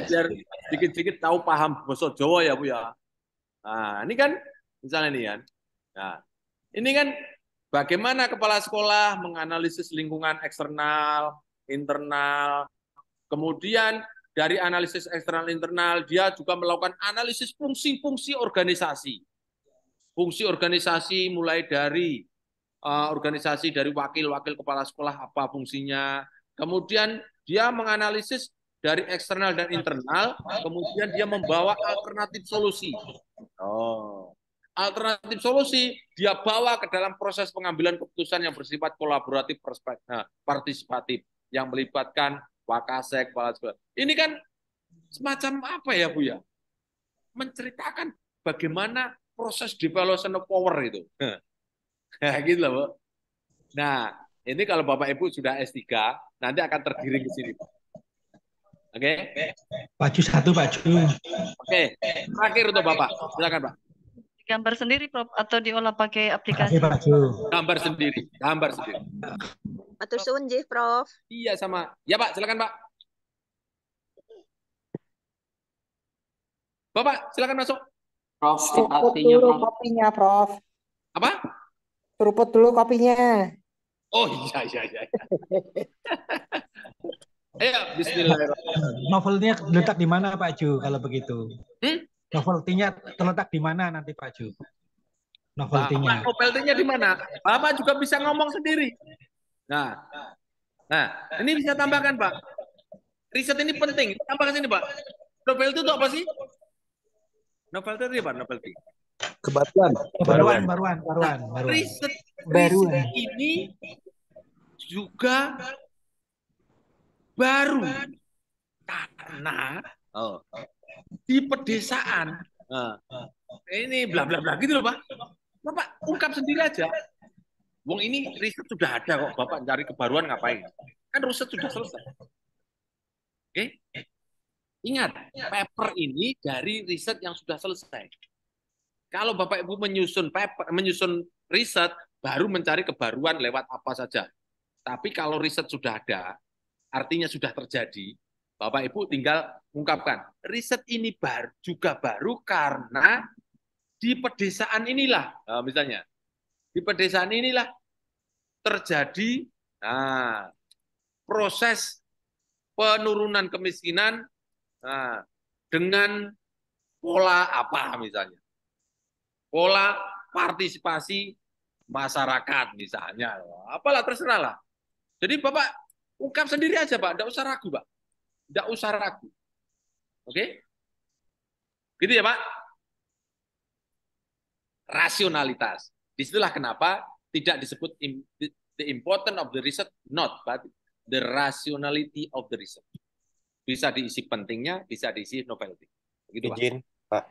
Biar dikit-dikit tahu paham bahasa Jawa ya, Bu ya. Nah, ini kan misalnya nih kan. Nah, ini kan bagaimana kepala sekolah menganalisis lingkungan eksternal, internal, kemudian dari analisis eksternal internal, dia juga melakukan analisis fungsi-fungsi organisasi. Fungsi organisasi mulai dari organisasi dari wakil-wakil kepala sekolah apa fungsinya. Kemudian dia menganalisis dari eksternal dan internal, kemudian dia membawa alternatif solusi. Alternatif solusi dia bawa ke dalam proses pengambilan keputusan yang bersifat kolaboratif partisipatif yang melibatkan Wakasek, kepala sekolah. Ini kan semacam apa ya, Bu ya? Menceritakan bagaimana proses devolution of power itu. Gitu loh, Bu. Nah, ini kalau Bapak Ibu sudah S3, nanti akan tergiring ke sini. Oke. Baju satu, baju. Oke. Terakhir untuk Bapak. Silakan, Pak. Gambar sendiri, Prof, atau diolah pakai Pakai aplikasi? baju. Gambar sendiri. Gambar sendiri. Matur suwun nggih, Prof. Iya sama. Ya, Pak, silakan, Pak. Bapak, silakan masuk. Prof, Seruput artinya dulu Prof. kopinya, Prof. Apa? Seruput dulu kopinya. Oh, iya. Ayo, bismillahirrahmanirrahim. Novelty-nya terletak di mana, Pak Ju, kalau begitu? Hmm? Novelty-nya terletak di mana nanti, Pak Ju? Novelty-nya. Bapak novelty-nya di mana? Bapak juga bisa ngomong sendiri. Nah, ini bisa tambahkan, Pak. Riset ini penting. Tambahkan sini, Pak. Novelty itu apa sih? Novelty itu apa? Novelty. Baruan. Riset ini juga baru karena di pedesaan ini bla bla bla gitu loh, Pak. Bapak ungkap sendiri aja. Wong ini riset sudah ada kok, Bapak cari kebaruan ngapain? Kan riset sudah selesai. Oke? Ingat, paper ini dari riset yang sudah selesai. Kalau Bapak Ibu menyusun riset, baru mencari kebaruan lewat apa saja. Tapi kalau riset sudah ada, artinya sudah terjadi, Bapak Ibu tinggal ungkapkan, riset ini juga baru karena di pedesaan inilah, misalnya, di pedesaan inilah terjadi proses penurunan kemiskinan dengan pola apa misalnya. Pola partisipasi masyarakat misalnya. Apalah terserah lah. Jadi Bapak ungkap sendiri aja, Pak. Tidak usah ragu, Pak. Tidak usah ragu. Oke? Gitu ya, Pak? Rasionalitas. Disitulah kenapa tidak disebut the importance of the research, not, but the rationality of the research. Bisa diisi pentingnya, bisa diisi novelty. Begitu, Pak. Izin, Pak.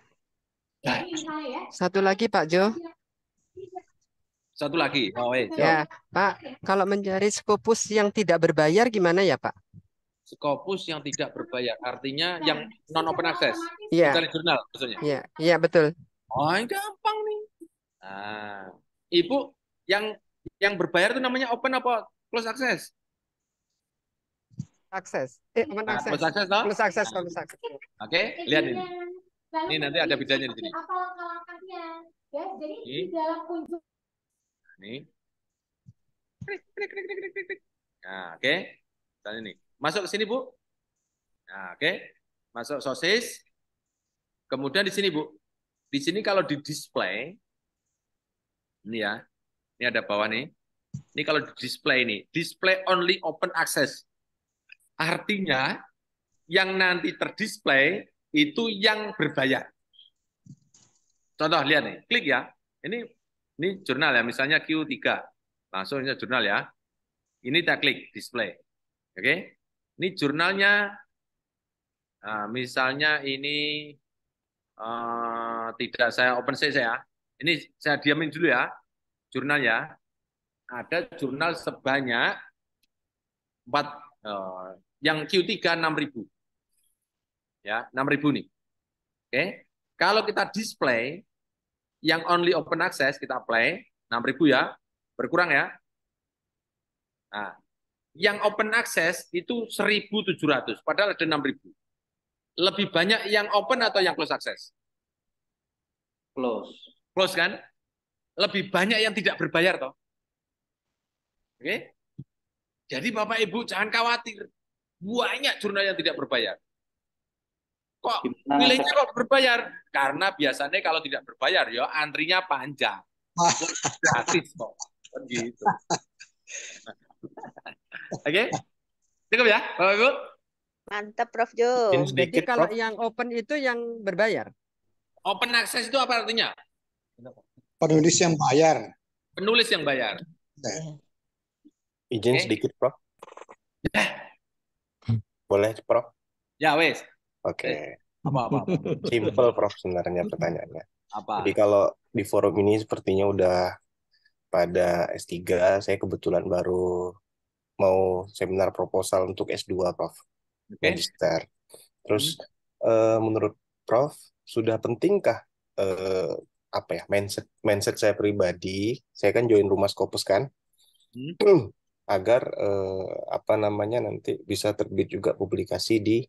Satu lagi, Pak Jo. Satu lagi. Ya, Pak, kalau mencari Scopus yang tidak berbayar gimana ya, Pak? Scopus yang tidak berbayar, artinya yang non-open access. Iya. Misalnya jurnal, maksudnya. Iya, iya betul. Oh, yang gampang nih. Nah, Ibu, yang berbayar itu namanya open apa close access? Akses. Open access. Close access, toh? Close access, close access. Oke, lihat ini. Ini nanti ada bedanya di sini. Apa langkah-langkahnya? Ya, jadi Ini. di dalam kunjung. Nih. Nah, oke. Dan ini. Masuk ke sini, Bu. Nah, oke. Masuk sosis. Kemudian di sini, Bu. Di sini kalau di display, ini ya. Ini ada bawah nih. Ini kalau di display ini, display only open access. Artinya yang nanti terdisplay itu yang berbayar. Contoh lihat nih, klik ya. Ini jurnal ya, misalnya Q3. Langsung ini jurnal ya. Ini kita klik display. Oke. Ini jurnalnya. Nah, misalnya ini tidak saya open CC ya. Ini saya diamin dulu ya. Jurnal ya. Ada jurnal sebanyak 4 yang Q3 6.000. Ya, 6.000 nih. Oke. Kalau kita display yang only open access kita play 6.000 ya. Berkurang ya. Nah, yang open access itu 1.700 padahal ada 6.000. Lebih banyak yang open atau yang close access? Close. Close kan? Lebih banyak yang tidak berbayar toh. Oke? Jadi Bapak Ibu jangan khawatir. Banyak jurnal yang tidak berbayar. Kok pilihnya kok berbayar? Karena biasanya kalau tidak berbayar ya antrinya panjang. Gratis kok. Gitu. Oke? Cukup ya, Bapak Ibu? Mantap, Prof Jo. Jadi kalau yang open itu yang berbayar. Open access itu apa artinya? Penulis yang bayar. Penulis yang bayar. Izin sedikit, Prof. Boleh, Prof? Ya, wes. Oke. Apa. Simple, Prof, sebenarnya pertanyaannya. Apa? Jadi kalau di forum ini sepertinya udah pada S3, saya kebetulan baru mau seminar proposal untuk S2, Prof. Oke. Magister. Terus menurut Prof, sudah pentingkah apa ya mindset saya pribadi? Saya kan join Rumah Scopus kan, agar apa namanya nanti bisa terbit juga publikasi di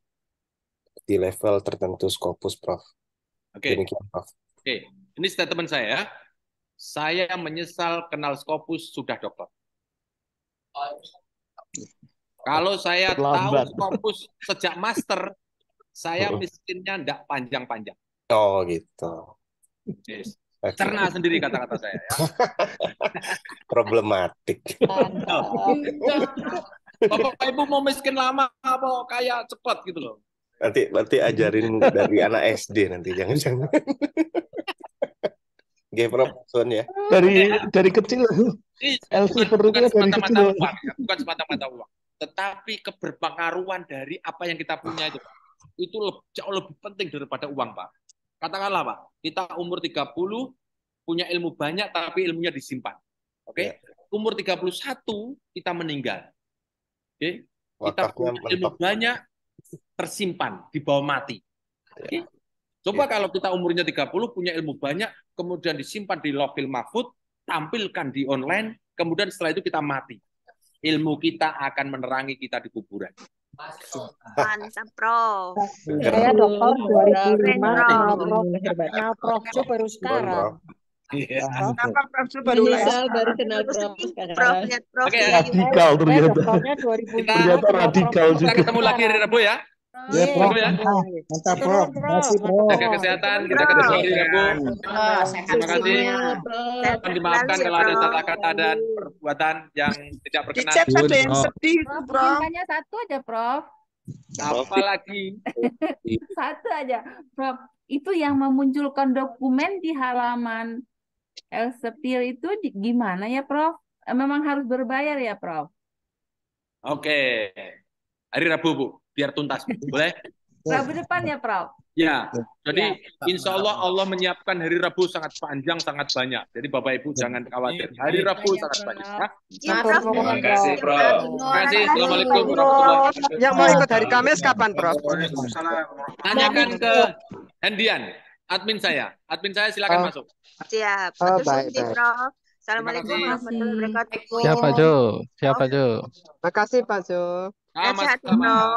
level tertentu Scopus, Prof. Oke. Demikian, Prof. Oke, ini statement saya ya. Saya menyesal kenal Scopus sudah dokter. Kalau saya tahu Terlambat. Scopus sejak master, saya miskinnya ndak panjang-panjang. Oh gitu. Yes. Oke. Cerna sendiri kata-kata saya ya. Problematik. Bapak Ibu mau miskin lama apa kaya cepat gitu loh. Nanti ajarin dari anak SD nanti, jangan-jangan. Oke, Prof. Son ya. Dari kecil. Ini LC bukan perutnya dari semata-mata kecil. uang, ya. Bukan semata-mata uang, tetapi keberpengaruhan dari apa yang kita punya itu jauh lebih penting daripada uang, Pak. Katakanlah, Pak, kita umur 30 punya ilmu banyak tapi ilmunya disimpan. Oke? Umur 31 kita meninggal. Oke? Kita Wakafnya punya ilmu mentok. banyak tersimpan di bawah mati. Oke? Coba kalau kita umurnya 30 punya ilmu banyak kemudian disimpan di Lauhil Mahfuz, tampilkan di online, kemudian setelah itu kita mati. Ilmu kita akan menerangi kita di kuburan. Mantap, Prof. Saya dokter 2005 Keren, kenal Prof. Prof Jo baru sekarang. Apa Prof Jo baru Menyesal baru kenal Prof Prof, sekarang. lihat Prof Oke, di Radikal Saya ternyata. dokternya 2005 Ternyata kenal radikal Prof Kita juga. ketemu lagi hari Rabu ya. Iya, Rabu ya. Mantap, Prof. Makasih, Prof. Jaga kesehatan, kita ketemu hari Rabu. Terima kasih. Sehat Mohon dimaafkan selalu ya, kalau ada Prof. salah kata dan perbuatan yang tidak Di berkenan. chat ada yang sedih, Prof, Prof. mintanya satu aja, Prof. Apalagi Satu aja, Prof. Itu yang memunculkan dokumen di halaman Elsevier itu gimana ya, Prof? Memang harus berbayar ya, Prof? Oke. Hari Rabu, Bu, biar tuntas. Boleh? Rabu depan ya, Prof? Ya. Jadi Ya. insya Allah menyiapkan hari Rabu sangat panjang, sangat banyak. Jadi Bapak Ibu jangan khawatir. Hari Rabu sangat banyak. Ya. Ya, Prof. Terima kasih, Prof. Terima kasih. Assalamualaikum warahmatullahi wabarakatuh. Yang mau ikut hari Kamis kapan, Prof? Tanyakan ke Hendian, admin saya. Admin saya silakan masuk. Siap. Oh, Matur baik, suwun, baik. Prof. Assalamualaikum Terima kasih. warahmatullahi wabarakatuh. Siapa Jo? Siapa Jo? Makasih Pak Jo. Sehat-sehat, Sama-sama. Prof.